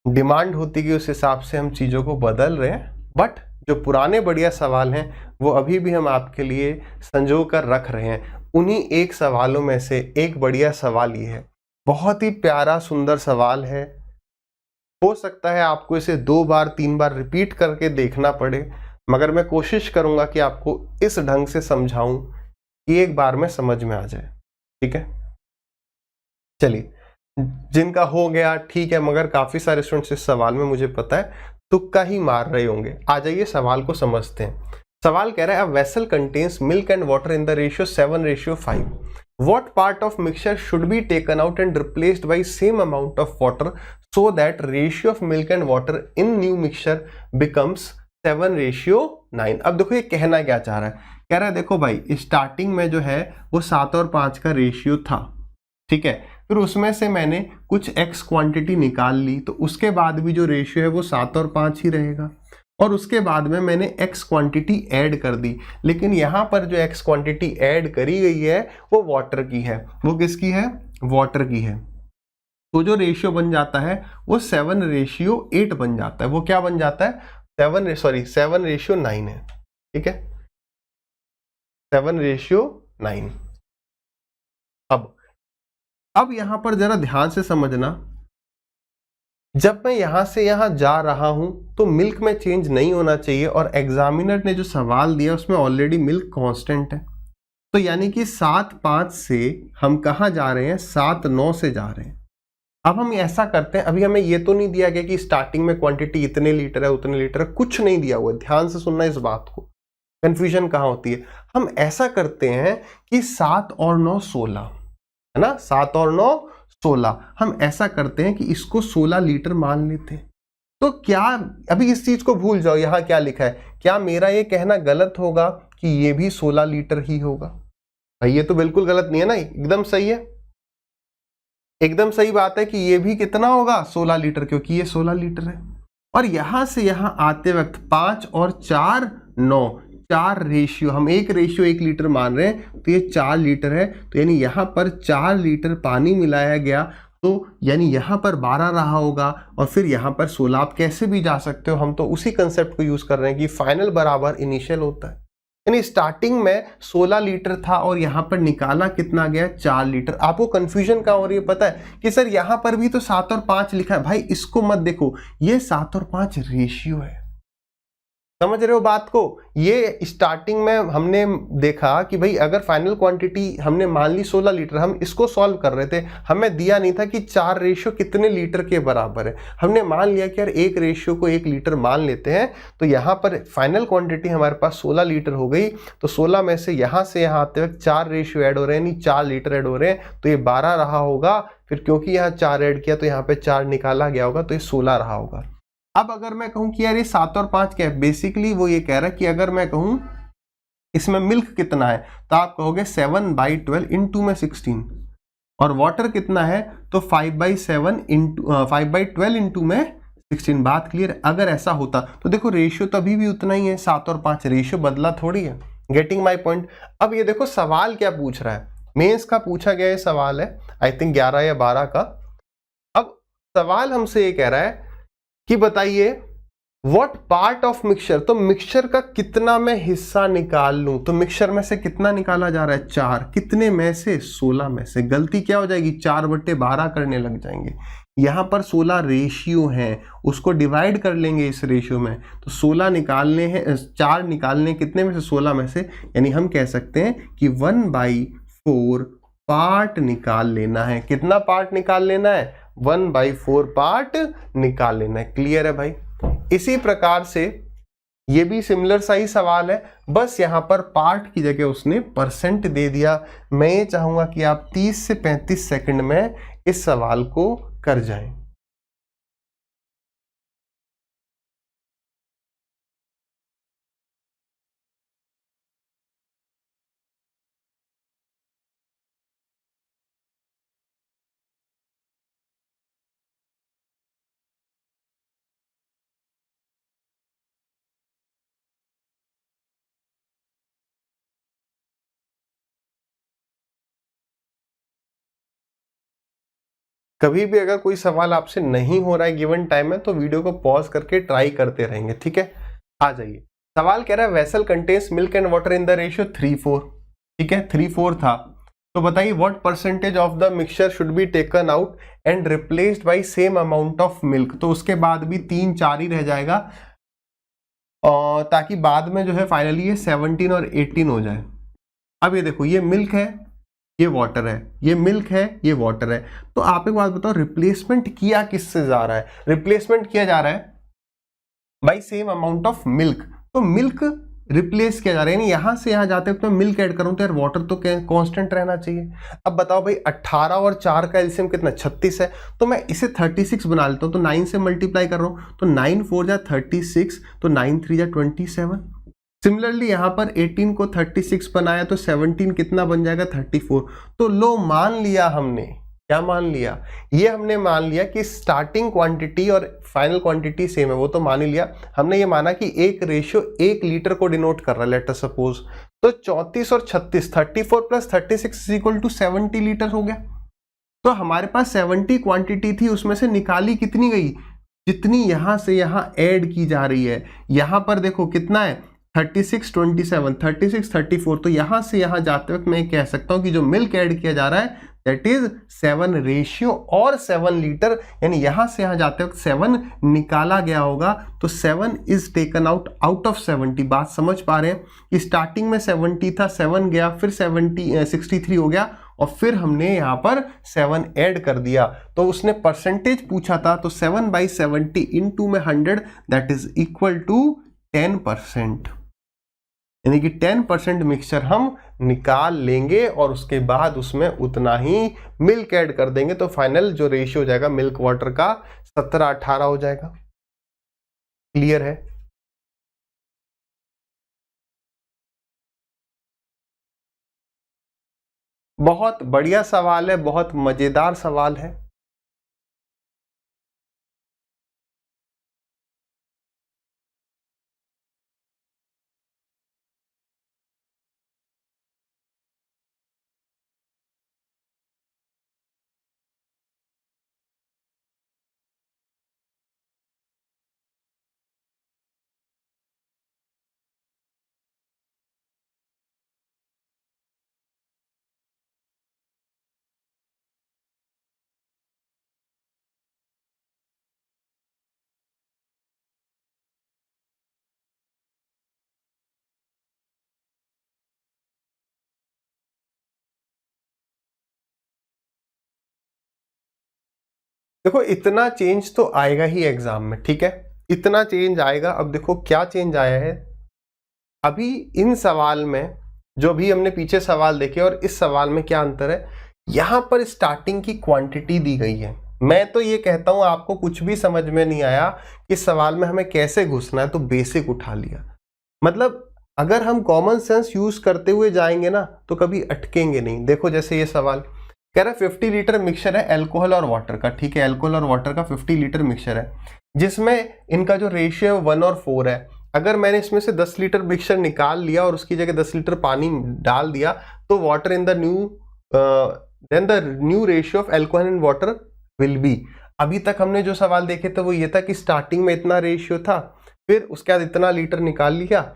Speaker 1: डिमांड होती गई उस हिसाब से हम चीजों को बदल रहे हैं, बट जो पुराने बढ़िया सवाल हैं वो अभी भी हम आपके लिए संजो कर रख रहे हैं। उन्हीं एक सवालों में से एक बढ़िया सवाल ये है, बहुत ही प्यारा सुंदर सवाल है। हो सकता है आपको इसे 2 बार 3 बार रिपीट करके देखना पड़े, मगर मैं कोशिश करूंगा कि आपको इस ढंग से समझाऊं कि एक बार में समझ में आ जाए। ठीक है, चलिए, जिनका हो गया ठीक है, मगर काफी सारे स्टूडेंट्स इस सवाल में मुझे पता है तुक्का ही मार रहे होंगे। आ जाइए सवाल को समझते हैं। सवाल कह रहा है, a vessel contains milk and water in the ratio 7:5। What part of mixture should be taken out and replaced by same amount of water so that ratio of milk and water in new mixture becomes 7:9? अब देखो ये कहना क्या चाह रहा है, कह रहा है देखो भाई स्टार्टिंग में जो है वो 7 और 5 का रेशियो था। ठीक है, फिर उसमें से मैंने कुछ x क्वांटिटी निकाल ली, तो उसके बाद भी जो रेशियो है वो 7 और 5 ही रहेगा, और उसके बाद में मैंने x क्वांटिटी ऐड कर दी। लेकिन यहाँ पर जो x क्वांटिटी ऐड करी गई है वो वाटर की है। वो किसकी है, वाटर की है। तो जो रेशियो बन जाता है वो 7:8 बन जाता है। वो क्या बन जाता है, 7:9 है। ठीक है, 7:9। अब यहां पर जरा ध्यान से समझना, जब मैं यहां से यहां जा रहा हूं तो मिल्क में चेंज नहीं होना चाहिए, और एग्जामिनर ने जो सवाल दिया उसमें ऑलरेडी मिल्क कांस्टेंट है। तो यानी कि 7.5 से हम कहां जा रहे हैं, 7.9 से जा रहे हैं। अब हम ऐसा करते हैं, अभी हमें ये तो नहीं दिया गया कि स्टार्टिंग में क्वांटिटी इतने लीटर है उतने लीटर है, कुछ नहीं दिया हुआ है। ध्यान से सुनना इस बात को, कंफ्यूजन कहां होती है। हम ऐसा करते हैं कि 7 और 9 16 है ना, 7 और 9 16। हम ऐसा करते हैं कि इसको 16 लीटर मान लेते हैं। तो क्या, अभी इस चीज को भूल जाओ, यहां क्या लिखा है, क्या मेरा ये कहना गलत होगा कि ये भी 16 लीटर ही होगा? भाई ये तो बिल्कुल गलत नहीं है ना, एकदम सही है, एकदम सही बात है कि ये भी कितना होगा, 16 लीटर, क्योंकि ये 16 लीटर है। और यहां से यहां आते वक्त 5 और 4 9, 4 रेशियो, हम एक रेशियो 1 लीटर मान रहे हैं, तो ये 4 लीटर है। तो यानी यहां पर 4 लीटर पानी मिलाया गया, तो यानी यहां पर 12 रहा होगा, और फिर यहां पर 16। आप कैसे भी जा सकते हो, हम तो उसी कंसेप्ट को यूज कर रहे हैं कि फाइनल बराबर इनिशियल होता है। यानी स्टार्टिंग में 16 लीटर था और यहां पर निकाला कितना गया, 4 लीटर। आपको कंफ्यूजन कहां हो रही है पता है कि सर यहां पर भी तो 7 और 5 लिखा है। भाई इसको मत देखो, ये 7 और 5 रेशियो है, समझ रहे हो बात को। ये स्टार्टिंग में हमने देखा कि भाई अगर फाइनल क्वांटिटी हमने मान ली 16 लीटर, हम इसको सॉल्व कर रहे थे, हमें दिया नहीं था कि 4 रेशियो कितने लीटर के बराबर है। हमने मान लिया कि यार एक रेशियो को 1 लीटर मान लेते हैं, तो यहाँ पर फाइनल क्वांटिटी हमारे पास 16 लीटर हो गई। तो 16 में से यहाँ आते वक्त 4 रेशियो ऐड हो रहे हैं, यानी 4 लीटर ऐड हो रहे हैं, तो ये 12 रहा होगा। फिर क्योंकि यहाँ 4 ऐड किया तो यहाँ पे 4 निकाला गया होगा, तो ये 16 रहा होगा। अब अगर मैं कहूं कि यार ये 7 और 5 क्या है, बेसिकली वो ये कह रहा है कि अगर मैं कहूं इसमें मिल्क कितना है, तो आप कहोगे 7/12 इंटू में 16, और वाटर कितना है, तो 5/12 इंटू में 16। बात क्लियर? अगर ऐसा होता तो देखो रेशियो तो अभी भी उतना ही है, 7 और 5, रेशियो बदला थोड़ी है। Getting my point? अब ये देखो सवाल क्या पूछ रहा है, मेंस का पूछा गया ये सवाल है, आई थिंक 11 या 12 का। अब सवाल हमसे ये कह रहा है कि बताइए व्हाट पार्ट ऑफ मिक्सचर, तो मिक्सचर का कितना मैं हिस्सा निकाल लूं। तो मिक्सचर में से कितना निकाला जा रहा है, 4, कितने में से, 16 में से। गलती क्या हो जाएगी, 4/12 करने लग जाएंगे। यहां पर 16 रेशियो हैं, उसको डिवाइड कर लेंगे इस रेशियो में, तो 16 निकालने हैं, 4 निकालने कितने में से, 16 में से। यानी हम कह सकते हैं कि 1/4 पार्ट निकाल लेना है। कितना पार्ट निकाल लेना है, 1/4 पार्ट निकाल लेना है। क्लियर है भाई? इसी प्रकार से ये भी सिमिलर सा ही सवाल है, बस यहां पर पार्ट की जगह उसने परसेंट दे दिया। मैं ये चाहूंगा कि आप 30 से 35 सेकंड में इस सवाल को कर जाएं। कभी भी अगर कोई सवाल आपसे नहीं हो रहा है गिवन टाइम में, तो वीडियो को पॉज करके ट्राई करते रहेंगे, ठीक है। आ जाइए, सवाल कह रहा है vessel contains milk and water in the ratio 3:4, ठीक है, 3:4 था। तो बताइए what percentage of the mixture should be taken out and replaced by same amount of milk. तो उसके बाद भी 3-4 ही रह जाएगा, और ताकि बाद में जो है फाइनली ये 17 और 18 हो जाए। अब ये देखो, ये मिल्क है, ये वाटर है, ये मिल्क है, ये वाटर है। तो आप एक बात बताओ, रिप्लेसमेंट किया किससे जा रहा है, रिप्लेसमेंट किया जा रहा है by same amount of milk. तो मिल्क रिप्लेस किया जा रहा है, यानी यहां से यहां जाते तो मैं मिल्क ऐड करूं, तो यार वाटर तो कांस्टेंट रहना चाहिए। अब बताओ भाई 18 और 4 का एलसीएम कितना, 36 है। तो मैं इसे 36 बना लेता हूं, तो 9 से मल्टीप्लाई कर रहा हूं, तो 9×4 जा 36, तो 9×3 जा 27। सिमिलरली यहां पर 18 को 36 बनाया, तो 17 कितना बन जाएगा, 34। तो लो, मान लिया हमने, क्या मान लिया, ये हमने मान लिया कि स्टार्टिंग क्वांटिटी और फाइनल क्वांटिटी सेम है, वो तो मान ही लिया हमने। ये माना कि एक रेशियो 1 लीटर को डिनोट कर रहा है, लेट अस सपोज। तो 34 और 36, 34 + 36 = 70 लीटर हो गया। तो हमारे पास 70 क्वांटिटी थी, उसमें से निकाली कितनी गई, जितनी यहां से यहां ऐड की जा रही है। यहां पर देखो कितना है, 36 27 36 34, तो यहां से यहां जाते वक्त मैं कह सकता हूं कि जो मिल्क ऐड किया जा रहा है दैट इज 7 रेशियो और 7 लीटर, यानी यहां से यहां जाते वक्त 7 निकाला गया होगा, तो 7 इज टेकन आउट ऑफ 70। बात समझ पा रहे हैं कि स्टार्टिंग में 70 था, 7 गया, फिर 63 हो गया, और फिर हमने यहाँ पर 7 ऐड कर दिया। तो उसने परसेंटेज पूछा था, तो 7/70 इंटू में 100 दैट इज इक्वल टू 10%, यानी कि 10% मिक्सचर हम निकाल लेंगे और उसके बाद उसमें उतना ही मिल्क ऐड कर देंगे, तो फाइनल जो रेशियो हो जाएगा मिल्क वाटर का 17-18 हो जाएगा। क्लियर है? बहुत बढ़िया सवाल है, बहुत मजेदार सवाल है। देखो इतना चेंज तो आएगा ही एग्जाम में, ठीक है, इतना चेंज आएगा। अब देखो क्या चेंज आया है अभी इन सवाल में, जो भी हमने पीछे सवाल देखे और इस सवाल में क्या अंतर है। यहां पर स्टार्टिंग की क्वांटिटी दी गई है। मैं तो ये कहता हूं आपको कुछ भी समझ में नहीं आया कि सवाल में हमें कैसे घुसना है, तो बेसिक उठा लिया। मतलब अगर हम कॉमन सेंस यूज करते हुए जाएंगे ना तो कभी अटकेंगे नहीं। देखो जैसे ये सवाल कह रहा है 50 लीटर मिक्सचर है अल्कोहल और वाटर का, ठीक है, अल्कोहल और वाटर का 50 लीटर मिक्सचर है, जिसमें इनका जो रेशियो है 1 और 4 है। अगर मैंने इसमें से 10 लीटर मिक्सचर निकाल लिया और उसकी जगह 10 लीटर पानी डाल दिया, तो water in the then the new ratio of alcohol and water will be. अभी तक हमने जो सवाल देखे थे वो ये था कि स्टार्टिंग में इतना रेशियो था, फिर उसके बाद इतना लीटर निकाल लिया,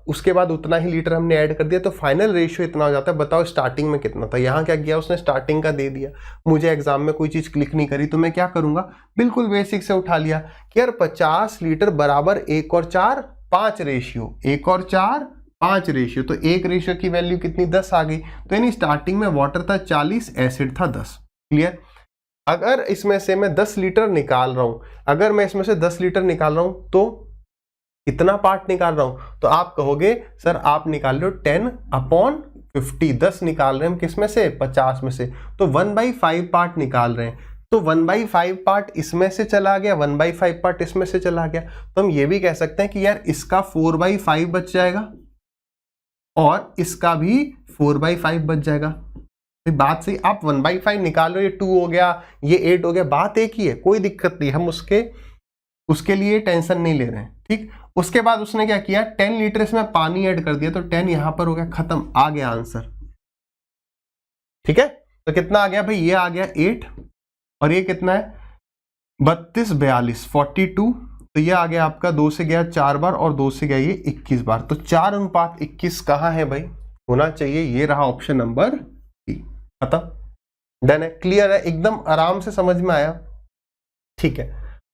Speaker 1: उसके बाद उतना ही लीटर हमने ऐड कर दिया, तो फाइनल रेशियो इतना हो जाता है। बताओ स्टार्टिंग में कितना था। यहाँ क्या किया उसने, स्टार्टिंग का दे दिया। मुझे एग्जाम में कोई चीज क्लिक नहीं करी तो मैं क्या करूंगा, बिल्कुल बेसिक से उठा लिया कि यार 50 लीटर बराबर 1 और 4 5 रेशियो, 1 और 4 5 रेशियो, तो 1 रेशियो की वैल्यू कितनी 10 आ गई। तो यानी स्टार्टिंग में वाटर था 40, एसिड था 10। क्लियर? अगर इसमें से मैं 10 लीटर निकाल रहा हूं, अगर मैं इसमें से 10 लीटर निकाल रहा हूं तो कितना पार्ट निकाल रहा हूं, तो आप कहोगे सर आप निकाल रहे हो 10/50, 10 निकाल रहे हैं हम किसमें से, 50 में से, तो 1/5 पार्ट निकाल रहे हैं। तो 1/5 पार्ट इसमें से चला गया, 1/5 पार्ट इसमें से चला गया, तो हम ये भी कह सकते हैं कि यार इसका 4/5 बच जाएगा और इसका भी 4/5 बच जाएगा। बात सही, आप 1/5 निकाल रहे हो, ये 2 हो गया, ये 8 हो गया, बात एक ही है, कोई दिक्कत नहीं, हम उसके लिए टेंशन नहीं ले रहे हैं। ठीक, उसके बाद उसने क्या किया, 10 लीटर इसमें पानी ऐड कर दिया, तो 10 यहां पर हो गया, खत्म, आ गया आंसर। ठीक है, तो कितना आ गया भाई, ये आ गया 8 और ये कितना है 32 42 42, तो ये आ गया आपका 2 से गया 4 बार और 2 से गया ये 21 बार, तो 4:21 कहां है भाई, होना चाहिए, ये रहा ऑप्शन नंबर डी। खत्म, डन है, क्लियर है, एकदम आराम से समझ में आया। ठीक है,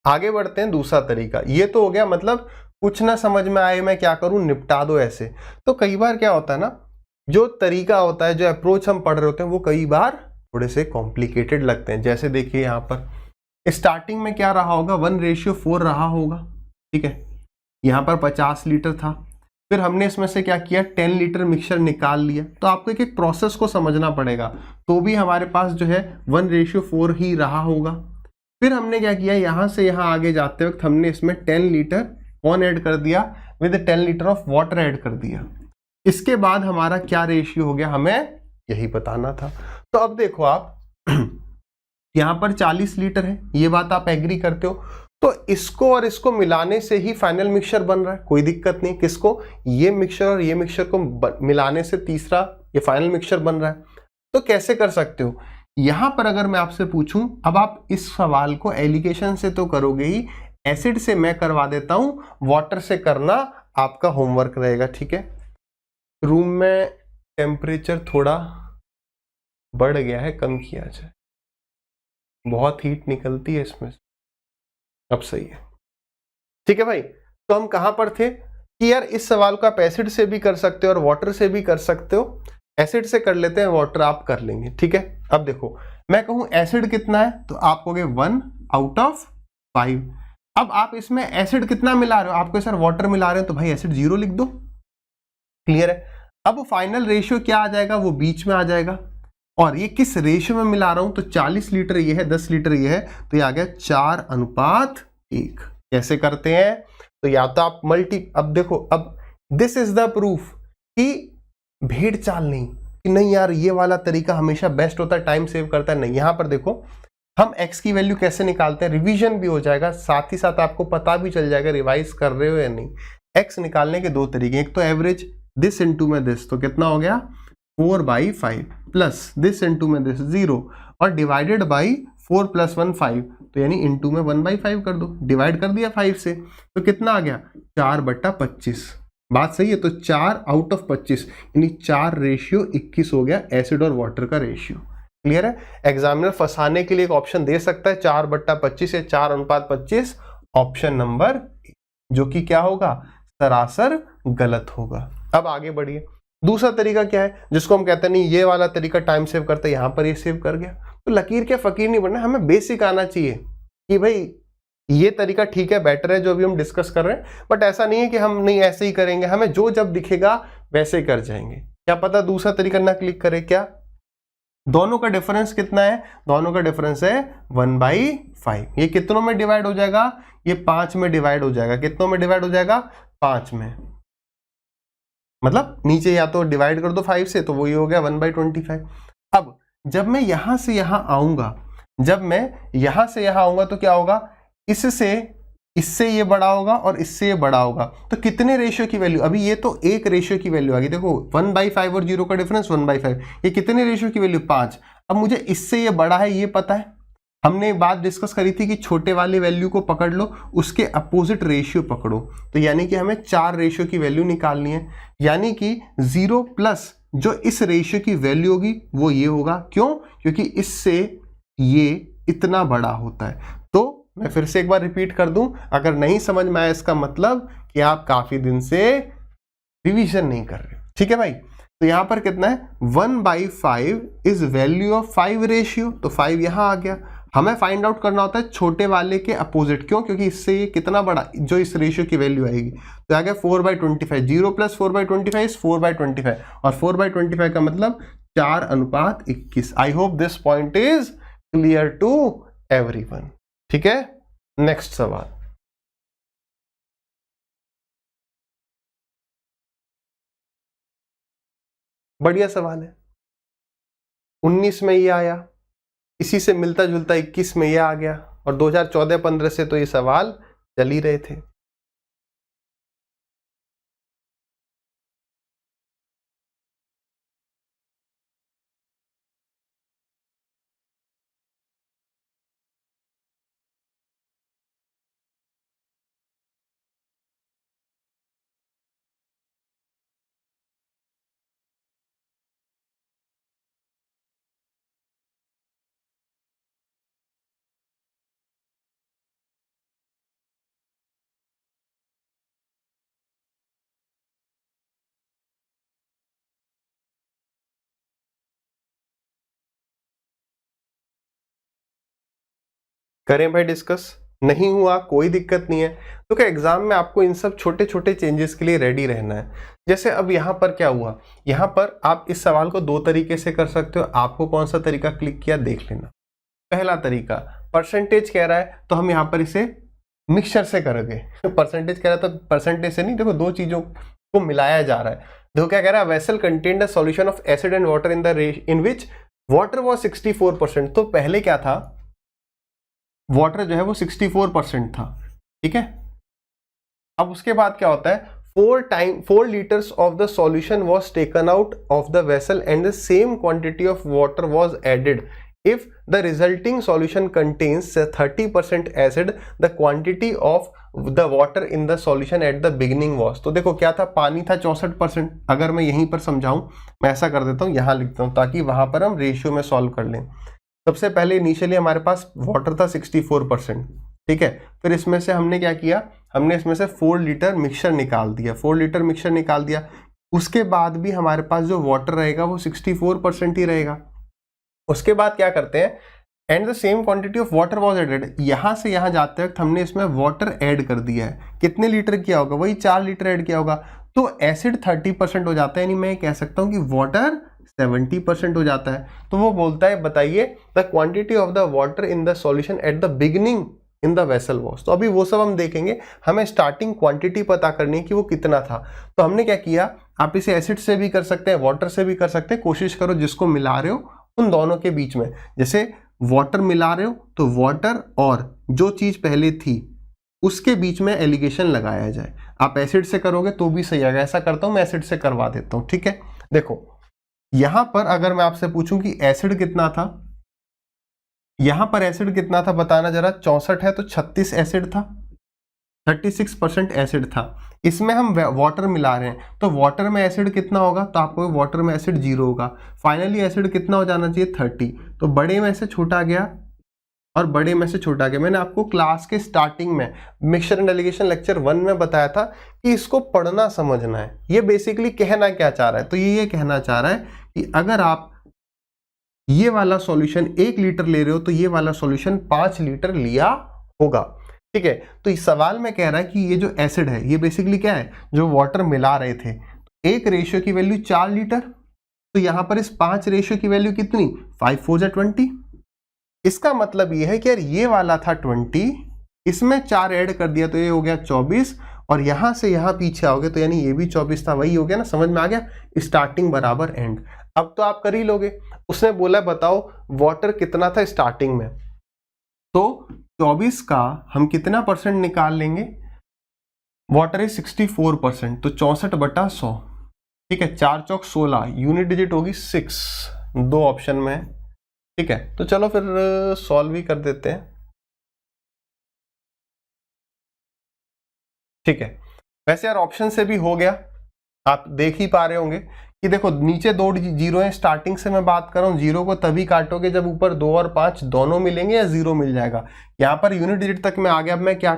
Speaker 1: आगे बढ़ते हैं। दूसरा तरीका ये तो हो गया, मतलब कुछ ना समझ में आए मैं क्या करूं, निपटा दो ऐसे। तो कई बार क्या होता है ना, जो तरीका होता है, जो अप्रोच हम पढ़ रहे होते हैं, वो कई बार थोड़े से कॉम्प्लिकेटेड लगते हैं। जैसे देखिए यहाँ पर स्टार्टिंग में क्या रहा होगा, 1:4 रहा होगा। ठीक है, यहाँ पर 50 लीटर था, फिर हमने इसमें से क्या किया, 10 लीटर मिक्सचर निकाल लिया। तो आपको एक एक प्रोसेस को समझना पड़ेगा, तो भी हमारे पास जो है 1:4 ही रहा होगा। फिर हमने क्या किया, यहां से यहां आगे जाते वक्त हमने इसमें 10 लीटर कौन ऐड कर दिया, with 10 litre of water add कर दिया। इसके बाद हमारा क्या रेशियो हो गया, हमें यही बताना था। तो अब देखो आप यहां पर 40 लीटर है, ये बात आप एग्री करते हो, तो इसको और इसको मिलाने से ही फाइनल मिक्सचर बन रहा है, कोई दिक्कत नहीं। किसको, ये मिक्सचर और ये मिक्सचर को मिलाने से तीसरा ये फाइनल मिक्सचर बन रहा है। तो कैसे कर सकते हो, यहां पर अगर मैं आपसे पूछूं, अब आप इस सवाल को एलिगेशन से तो करोगे ही, एसिड से मैं करवा देता हूं, वाटर से करना आपका होमवर्क रहेगा, ठीक है। रूम में टेम्परेचर थोड़ा बढ़ गया है, कम किया जाए, बहुत हीट निकलती है इसमें से। अब सही है, ठीक है भाई। तो हम कहां पर थे कि यार इस सवाल को आप एसिड से भी कर सकते हो और वाटर से भी कर सकते हो। एसिड से कर लेते हैं, वाटर आप कर लेंगे, ठीक है। अब देखो, मैं कहूं एसिड कितना है तो आप कहोगे 1 आउट ऑफ 5। अब आप इसमें एसिड कितना मिला रहे हो, आपको सर वाटर मिला रहे हो तो भाई एसिड 0 लिख दो, क्लियर है। अब फाइनल रेशियो क्या आ जाएगा, वो बीच में आ जाएगा। और ये किस रेशियो में मिला रहा हूं तो 40 लीटर ये है, 10 लीटर ये है, तो ये आ गया 4:1। कैसे करते हैं, तो या तो आप अब देखो, अब दिस इज द प्रूफ कि भेड़ चाल नहीं कि नहीं यार ये वाला तरीका हमेशा बेस्ट होता है, टाइम सेव करता है, नहीं। यहां पर देखो हम x की वैल्यू कैसे निकालते हैं, रिवीजन भी हो जाएगा, साथ ही साथ आपको पता भी चल जाएगा रिवाइज कर रहे हो या नहीं। x निकालने के दो तरीके, एक तो एवरेज दिस इंटू में दिस, तो कितना हो गया 4/5 प्लस दिस इंटू में दिस 0 और डिवाइडेड बाई 4 + 1 5, तो यानी इंटू में 1/5 कर दो, डिवाइड कर दिया 5 से, तो कितना आ गया 4/25। बात सही है, तो 4 आउट ऑफ 25 यानी 4:21 हो गया एसिड और वाटर का रेशियो। क्लियर है। एग्जामिनर फंसाने के लिए एक ऑप्शन दे सकता है 4/25 या 4:25, ऑप्शन नंबर, जो कि क्या होगा, सरासर गलत होगा। अब आगे बढ़िए, दूसरा तरीका क्या है जिसको हम कहते हैं नहीं ये वाला तरीका टाइम सेव करता है, यहां पर ये सेव कर गया। तो लकीर के फकीर नहीं बनना, हमें बेसिक आना चाहिए कि भाई ये तरीका ठीक है, बेटर है जो अभी हम डिस्कस कर रहे हैं, बट ऐसा नहीं है कि हम नहीं ऐसे ही करेंगे, हमें जो जब दिखेगा वैसे ही कर जाएंगे। क्या पता दूसरा तरीका ना क्लिक करे, क्या दोनों का डिफरेंस कितना है, दोनों का डिफरेंस है 1/5। ये कितनों में डिवाइड हो जाएगा, ये 5 में डिवाइड हो जाएगा। कितनों में डिवाइड हो जाएगा, 5 में, मतलब नीचे या तो डिवाइड कर दो 5 से, तो वही हो गया 1/25। अब जब मैं यहां से यहां आऊंगा, जब मैं यहां से यहां आऊंगा तो क्या होगा, इससे ये बड़ा होगा और इससे ये बड़ा होगा, तो कितने रेशियो की वैल्यू, अभी ये तो एक रेशियो की वैल्यू आ गई, देखो 1/5 और 0 का डिफरेंस 1/5, ये कितने रेशियो की वैल्यू 5। अब मुझे इससे ये बड़ा है ये पता है, हमने बात डिस्कस करी थी कि छोटे वाली वैल्यू को पकड़ लो, उसके अपोजिट रेशियो पकड़ो, तो यानी कि हमें 4 रेशियो की वैल्यू निकालनी है, यानी कि 0 प्लस जो इस रेशियो की वैल्यू होगी वो ये होगा। क्यों, क्योंकि इससे ये इतना बड़ा होता है। तो मैं फिर से एक बार रिपीट कर दूं, अगर नहीं समझ में आया इसका मतलब कि आप काफी दिन से रिवीजन नहीं कर रहे, ठीक है भाई। तो यहां पर कितना है 1/5 इज वैल्यू ऑफ 5 रेशियो, तो 5 यहां आ गया। हमें फाइंड आउट करना होता है छोटे वाले के अपोजिट, क्यों, क्योंकि इससे ये कितना बड़ा, जो इस रेशियो की वैल्यू आएगी, तो आ गया 4/25। 0 + 4/25 4/25, और 4/25 का मतलब 4:21। I hope this point is clear to everyone, ठीक है। नेक्स्ट सवाल, बढ़िया सवाल है। 19 में ये आया, इसी से मिलता जुलता 21 में ये आ गया, और 2014-15 से तो ये सवाल चल ही रहे थे। करें भाई डिस्कस, नहीं हुआ कोई दिक्कत नहीं है। तो क्या एग्जाम में आपको इन सब छोटे छोटे चेंजेस के लिए रेडी रहना है। जैसे अब यहाँ पर क्या हुआ, यहाँ पर आप इस सवाल को दो तरीके से कर सकते हो, आपको कौन सा तरीका क्लिक किया देख लेना। पहला तरीका परसेंटेज कह रहा है तो हम यहाँ पर इसे मिक्सचर से करेंगे। परसेंटेज कह रहा है तो परसेंटेज से नहीं, देखो दो चीजों को मिलाया जा रहा है। देखो क्या कह रहा है, vessel contained a solution of acid and water in which water was 64%। तो पहले क्या था, वाटर जो है वो 64% था, ठीक है। अब उसके बाद क्या होता है, 4 liters of the solution was taken out of the vessel and the same quantity of water was added if the resulting solution contains 30% acid the quantity of the water in the solution at the beginning was. तो देखो क्या था, पानी था 64%। अगर मैं यहीं पर समझाऊं, मैं ऐसा कर देता हूं, यहां लिखता हूं ताकि वहां पर हम रेशियो में सॉल्व कर लें। सबसे पहले इनिशियली हमारे पास वाटर था 64%, ठीक है। फिर इसमें से हमने क्या किया, हमने इसमें से 4 लीटर मिक्सचर निकाल दिया, 4 लीटर मिक्सचर निकाल दिया। उसके बाद भी हमारे पास जो वाटर रहेगा वो 64% ही रहेगा। उसके बाद क्या करते हैं, and the same quantity of water was added. यहां से यहां जाते वक्त हमने इसमें वाटर ऐड कर दिया है। कितने लीटर किया होगा, वही 4 लीटर ऐड किया होगा। तो एसिड 30% हो जाता है, यानी मैं कह सकता हूं कि वाटर 70% हो जाता है। तो वो बोलता है बताइए the quantity of the water in the solution at the beginning in the vessel was. तो अभी वो सब हम देखेंगे, हमें स्टार्टिंग क्वांटिटी पता करनी है कि वो कितना था। तो हमने क्या किया, आप इसे एसिड से भी कर सकते हैं, वाटर से भी कर सकते हैं। कोशिश करो जिसको मिला रहे हो उन दोनों के बीच में, जैसे वाटर मिला रहे हो तो वाटर और जो चीज पहले थी उसके बीच में एलिगेशन लगाया जाए। आप एसिड से करोगे तो भी सही आएगा। ऐसा करता हूं, मैं एसिड से करवा देता हूं, ठीक है। देखो यहां पर अगर मैं आपसे पूछूं कि एसिड कितना था, यहां पर एसिड कितना था बताना जरा। 64 है तो 36 एसिड था, 36% एसिड था। इसमें हम वाटर मिला रहे हैं तो वाटर में एसिड कितना होगा, तो आपको वाटर में एसिड 0 होगा। फाइनली एसिड कितना हो जाना चाहिए, 30। तो बड़े में से छोटा गया और बड़े में से छोटा गया। मैंने आपको क्लास के स्टार्टिंग में मिक्सचर एंड एलिगेशन लेक्चर 1 में बताया था कि इसको पढ़ना समझना है। ये बेसिकली कहना क्या चाह रहा है, तो ये कहना चाह रहा है कि अगर आप ये वाला सॉल्यूशन 1 लीटर ले रहे हो तो ये वाला सॉल्यूशन 5 लीटर लिया होगा, ठीक है। तो इस सवाल में कह रहा है कि ये जो एसिड है ये बेसिकली क्या है, जो वाटर मिला रहे थे। एक रेशियो की वैल्यू 4 लीटर, तो यहां पर इस 5 रेशियो की वैल्यू कितनी, 5 4 जा 20। इसका मतलब ये है कि यार ये वाला था 20, इसमें 4 ऐड कर दिया तो ये हो गया 24, और यहां से यहां पीछे आओगे तो यानी ये भी 24 था, वही हो गया ना। समझ में आ गया, स्टार्टिंग बराबर एंड। अब तो आप कर ही लोगे। उसने बोला बताओ वाटर कितना था स्टार्टिंग में, तो 24 का हम कितना परसेंट निकाल लेंगे, वाटर इज 64%, तो 64/100, ठीक है। 4 चौक 16, यूनिट डिजिट होगी 6, 2 ऑप्शन में है, ठीक है। तो चलो फिर सॉल्व ही कर देते हैं, ठीक है। वैसे यार ऑप्शन से भी हो गया, आप देख ही पा रहे होंगे कि देखो नीचे 2 जीरो है। स्टार्टिंग से मैं बात कर रहा हूँ, जीरो को तभी काटोगे जब ऊपर 2 और 5 दोनों मिलेंगे या 0 मिल जाएगा। यहाँ पर यूनिट डिजिट तक मैं आ गया। अब मैं क्या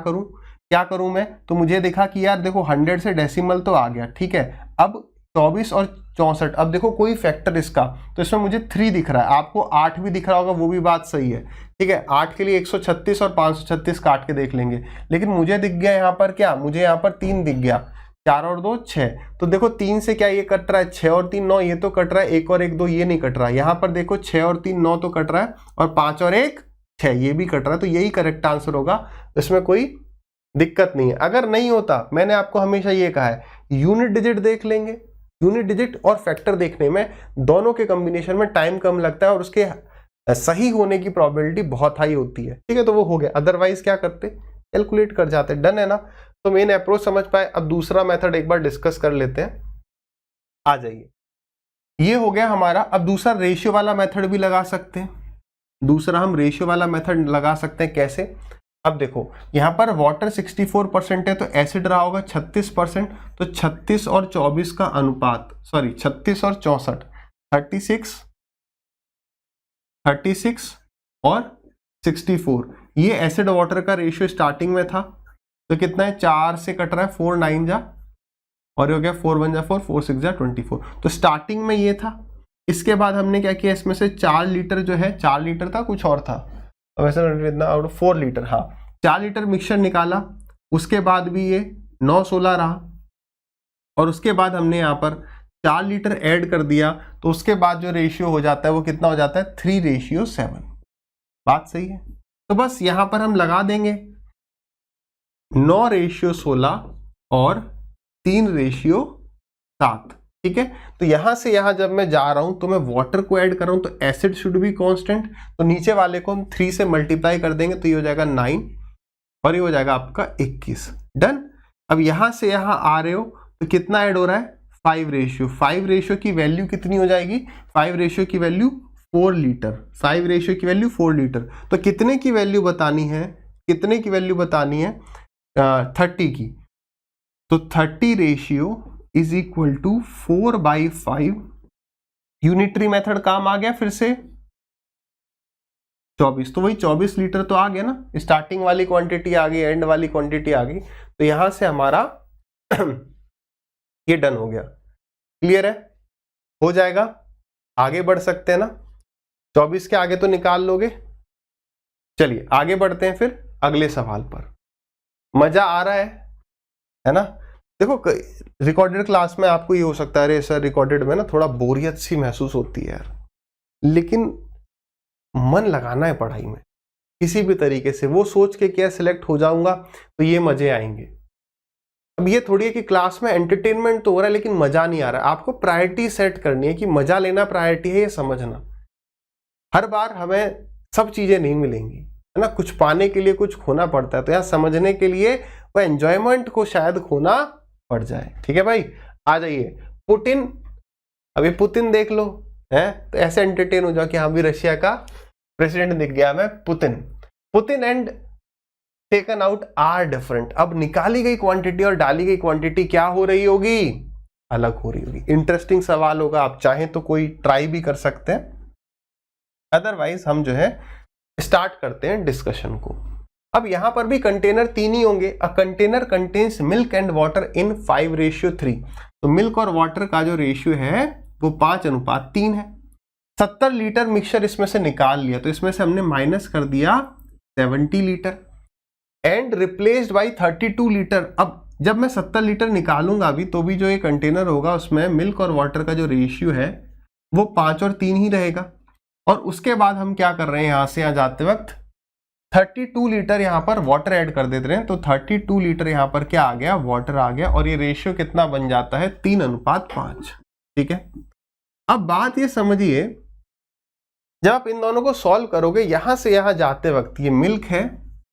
Speaker 1: करूँ मैं, तो मुझे दिखा कि यार देखो 100 से डेसिमल तो आ गया, ठीक है। अब 24 और 64, अब देखो कोई फैक्टर इसका, तो इसमें मुझे 3 दिख रहा है, आपको 8 भी दिख रहा होगा, वो भी बात सही है, ठीक है। 8 के लिए 136 और 536 काट के देख लेंगे। लेकिन मुझे दिख गया यहाँ पर क्या, मुझे यहाँ पर 3 दिख गया, 4 और 2 6। तो देखो 3 से क्या ये कट रहा है, 6 और 3 9, ये तो कट रहा है। 1 और 1 2 ये नहीं कट रहा है। यहाँ पर देखो 6 और 3 9 तो कट रहा है, और 5 और 1 6 ये भी कट रहा है। तो यही करेक्ट आंसर होगा, इसमें कोई दिक्कत नहीं है। अगर नहीं होता, मैंने आपको हमेशा ये कहा है यूनिट डिजिट देख लेंगे। यूनिट डिजिट और फैक्टर देखने में दोनों के कॉम्बिनेशन में टाइम कम लगता है और उसके सही होने की प्रोबेबिलिटी बहुत हाई होती है, ठीक है। तो वो हो गया, अदरवाइज क्या करते, कैलकुलेट कर जाते। डन है ना। तो मेन अप्रोच समझ पाए। अब दूसरा मेथड एक बार डिस्कस कर लेते हैं, आ जाइए। ये हो गया हमारा। अब दूसरा रेशियो वाला मेथड भी लगा सकते हैं। दूसरा हम रेशियो वाला मेथड लगा सकते हैं, कैसे। अब देखो यहां पर वाटर 64% है तो एसिड रहा होगा 36%। तो 36 और 24 का अनुपात, सॉरी 36 और 64, 36 और 64, ये एसिड वाटर का रेशियो स्टार्टिंग में था। तो कितना है, 4 से कट रहा है, 4 9 जा, और ये हो गया 4 1 जा 4, 4 6 जा 24। तो स्टार्टिंग में ये था। इसके बाद हमने क्या किया, इसमें से 4 लीटर जो है, 4 लीटर था, कुछ और था वैसे इतना, और 4 लीटर, हाँ 4 लीटर मिक्सचर निकाला। उसके बाद भी ये 9 16 रहा, और उसके बाद हमने यहाँ पर 4 लीटर ऐड कर दिया। तो उसके बाद जो रेशियो हो जाता है वो कितना हो जाता है, 3:7। बात सही है। तो बस यहां पर हम लगा देंगे 9:16 और 3:7, ठीक है। तो यहां से यहां जब मैं जा रहा हूं तो मैं वाटर को ऐड कर रहा हूं, तो एसिड शुड बी कांस्टेंट। तो नीचे वाले को हम 3 से मल्टीप्लाई कर देंगे, तो ये हो जाएगा 9 और ये हो जाएगा आपका 21। डन। अब यहां से यहां आ रहे हो तो कितना ऐड हो रहा है, 5 रेशियो। 5 रेशियो की वैल्यू कितनी हो जाएगी, 5 रेशियो की वैल्यू 4 लीटर, 5 रेशियो की वैल्यू 4 लीटर। तो कितने की वैल्यू बतानी है, कितने की वैल्यू बतानी है, 30 की। तो 30 ratio is equal to 4/5। Unitary method काम आ गया फिर से 24, तो वही 24 लीटर तो आ गया ना, स्टार्टिंग वाली क्वांटिटी आ गई, एंड वाली क्वांटिटी आ गई। तो यहां से हमारा ये डन हो गया। क्लियर है, हो जाएगा, आगे बढ़ सकते हैं ना। 24 के आगे तो निकाल लोगे। चलिए आगे बढ़ते हैं फिर अगले सवाल पर। मजा आ रहा है ना। देखो रिकॉर्डेड क्लास में आपको ये हो सकता है, अरे सर रिकॉर्डेड में ना थोड़ा बोरियत सी महसूस होती है यार, लेकिन मन लगाना है पढ़ाई में किसी भी तरीके से, वो सोच के क्या सिलेक्ट हो जाऊंगा तो ये मजे आएंगे। अब ये थोड़ी है कि क्लास में एंटरटेनमेंट तो हो रहा है लेकिन मजा नहीं आ रहा है। आपको प्रायोरिटी सेट करनी है कि मजा लेना प्रायोरिटी है, ये समझना। हर बार हमें सब चीजें नहीं मिलेंगी, है ना, कुछ पाने के लिए कुछ खोना पड़ता है। तो यहाँ समझने के लिए वो एंजॉयमेंट को शायद खोना पड़ जाए। ठीक है भाई, आ जाइए। पुतिन, अभी पुतिन देख लो, है तो ऐसे एंटरटेन हो जाओ कि हाँ भी रशिया का प्रेसिडेंट दिख गया मैं, Putin and taken out are different. अब निकाली गई क्वांटिटी और डाली गई क्वांटिटी क्या हो रही होगी, अलग हो रही होगी। इंटरेस्टिंग सवाल होगा, आप चाहें तो कोई ट्राई भी कर सकते हैं, अदरवाइज हम जो है स्टार्ट करते हैं डिस्कशन को। अब यहां पर भी कंटेनर 3 ही होंगे। A container contains milk and water in 5:3। तो मिल्क और वाटर का जो रेशियो है वो 5:3 है। 70 लीटर मिक्सचर इसमें से निकाल लिया, तो इसमें से हमने माइनस कर दिया 70 litre and replaced by 32 litre. अब जब मैं 70 लीटर निकालूंगा अभी, तो भी जो ये कंटेनर होगा उसमें मिल्क और वाटर का जो रेशियो है वो 5 और 3 ही रहेगा। और उसके बाद हम क्या कर रहे हैं, यहां से यहां जाते वक्त 32 लीटर यहां पर वाटर ऐड कर देते हैं। तो 32 लीटर यहां पर क्या आ गया, वाटर आ गया। और ये रेशियो कितना बन जाता है, 3:5। ठीक है, अब बात ये समझिए, जब आप इन दोनों को सॉल्व करोगे, यहां से यहां जाते वक्त ये मिल्क है,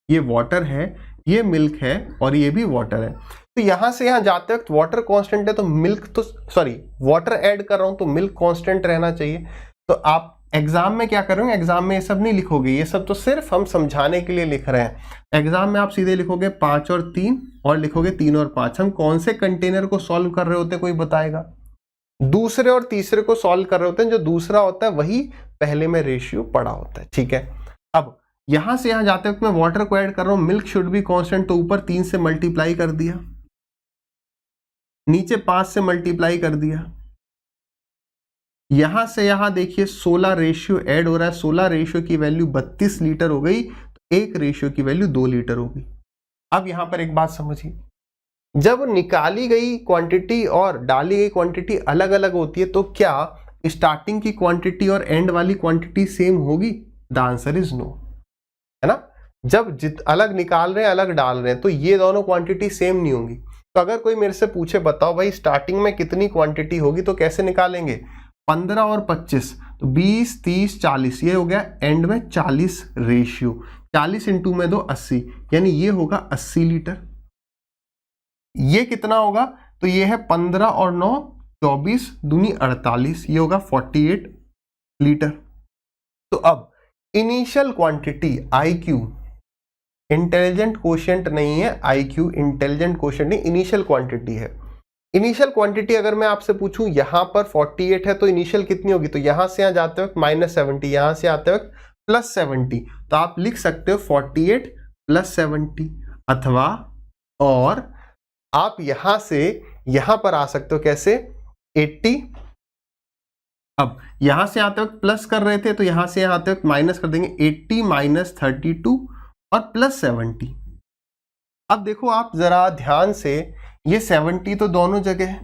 Speaker 1: ये वाटर है, ये मिल्क है और ये भी वाटर है। तो यहां से यहां जाते वक्त वाटर कांस्टेंट है, तो मिल्क तो सॉरी वाटर ऐड कर रहा हूं तो मिल्क कांस्टेंट रहना चाहिए। तो आप एग्जाम में क्या करोगे, एग्जाम में ये सब नहीं लिखोगे, ये सब तो सिर्फ हम समझाने के लिए लिख रहे हैं। एग्जाम में आप सीधे लिखोगे 5 और 3 और लिखोगे 3 और 5। हम कौन से कंटेनर को सॉल्व कर रहे होते, कोई बताएगा? दूसरे और तीसरे को सॉल्व कर रहे होते हैं। जो दूसरा होता है वही पहले में रेशियो पड़ा होता है। ठीक है, अब यहां से यहां जाते वक्त मैं वाटर को ऐड कर रहा हूं, मिल्क शुड बी कांस्टेंट, तो ऊपर 3 से मल्टीप्लाई कर दिया, नीचे 5 से मल्टीप्लाई कर दिया। यहां से यहां देखिए 16 रेशियो ऐड हो रहा है, 16 रेशियो की वैल्यू 32 लीटर हो गई, तो एक रेशियो की वैल्यू 2 लीटर होगी। अब यहां पर एक बात समझिए, जब निकाली गई क्वांटिटी और डाली गई क्वांटिटी अलग अलग होती है, तो क्या स्टार्टिंग की क्वांटिटी और एंड वाली क्वांटिटी सेम होगी? द आंसर इज नो, है ना। जब अलग निकाल रहे हैं अलग डाल रहे हैं, तो ये दोनों क्वांटिटी सेम नहीं होंगी। तो अगर कोई मेरे से पूछे बताओ भाई स्टार्टिंग में कितनी क्वांटिटी होगी, तो कैसे निकालेंगे? 15 और 25, तो 20, 30, 40, ये हो गया एंड में 40 रेशियो। 40 इंटू में 2 80, यानी ये होगा 80 लीटर। ये कितना होगा, तो ये है 15 और 9 24 दूनी 48, ये होगा 48 लीटर। तो अब initial quantity IQ, intelligent quotient नहीं है, IQ इंटेलिजेंट कोशेंट नहीं, इनिशियल क्वांटिटी है। इनिशियल क्वांटिटी अगर मैं आपसे पूछूं यहां पर 48 है, तो इनिशियल कितनी होगी? तो यहां से यहां जाते वक्त -70, यहां से आते वक्त +70, तो आप लिख सकते हो 48 + 70, अथवा और आप यहां से यहां पर आ सकते हो कैसे, 80। अब यहां से आते वक्त प्लस कर रहे थे, तो यहां से यहां आते वक्त माइनस कर देंगे, 80 - 32 और +70। अब देखो आप जरा ध्यान से, ये 70 तो दोनों जगह है,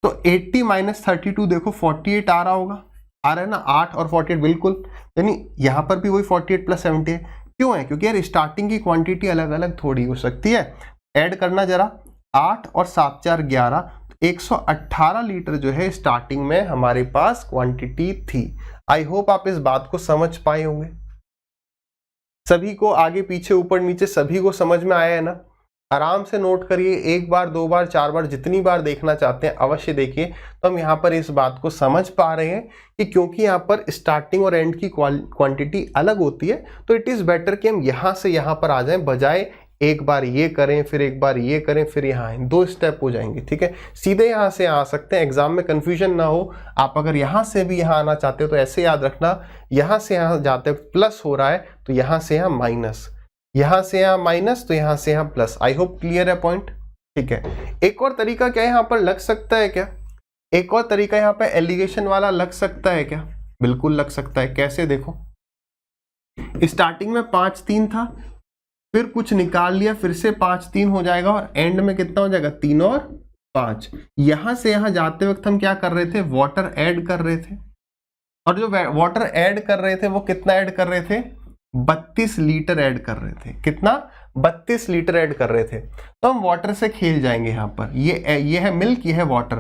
Speaker 1: तो 80 - 32 देखो 48 आ रहा होगा, आ रहा है ना, 8 और 48 बिल्कुल, यानी यहां पर भी वही 48 + 70 है। क्यों है? क्योंकि यार स्टार्टिंग की क्वांटिटी अलग अलग थोड़ी हो सकती है। ऐड करना जरा, 8 और 7 4 11, 118 लीटर जो है स्टार्टिंग में हमारे पास क्वांटिटी थी। आई होप आप इस बात को समझ पाए होंगे। सभी को आगे पीछे ऊपर नीचे सभी को समझ में आया है ना। आराम से नोट करिए, एक बार, दो बार, चार बार, जितनी बार देखना चाहते हैं अवश्य देखिए। तो हम यहाँ पर इस बात को समझ पा रहे हैं कि क्योंकि यहाँ पर स्टार्टिंग और एंड की क्वांटिटी अलग होती है, तो इट इज़ बेटर कि हम यहाँ से यहाँ पर आ जाएं, बजाय एक बार ये करें फिर एक बार ये करें फिर यहाँ आए, 2 स्टेप हो जाएंगे। ठीक है, सीधे यहाँ से आ सकते हैं, एग्जाम में कंफ्यूजन ना हो। आप अगर यहाँ से भी यहाँ आना चाहते हो तो ऐसे याद रखना, यहाँ से यहाँ जाते प्लस हो रहा है तो यहाँ से यहाँ माइनस, यहाँ से यहाँ माइनस तो यहाँ से यहाँ प्लस। आई होप क्लियर है पॉइंट। ठीक है, एक और तरीका क्या यहाँ पर लग सकता है क्या? एक और तरीका यहाँ पे एलिगेशन वाला लग सकता है क्या? बिल्कुल लग सकता है। कैसे? देखो, स्टार्टिंग में 5 3 था, फिर कुछ निकाल लिया, फिर से 5 3 हो जाएगा और एंड में कितना हो जाएगा? 3 और 5। यहां से यहां जाते वक्त हम क्या कर रहे थे? वाटर ऐड कर रहे थे, और जो वाटर ऐड कर रहे थे वो कितना ऐड कर रहे थे? 32 लीटर ऐड कर रहे थे। कितना? 32 लीटर ऐड कर रहे थे। तो हम वाटर से खेल जाएंगे। यहाँ पर ये है मिल्क, ये है वाटर।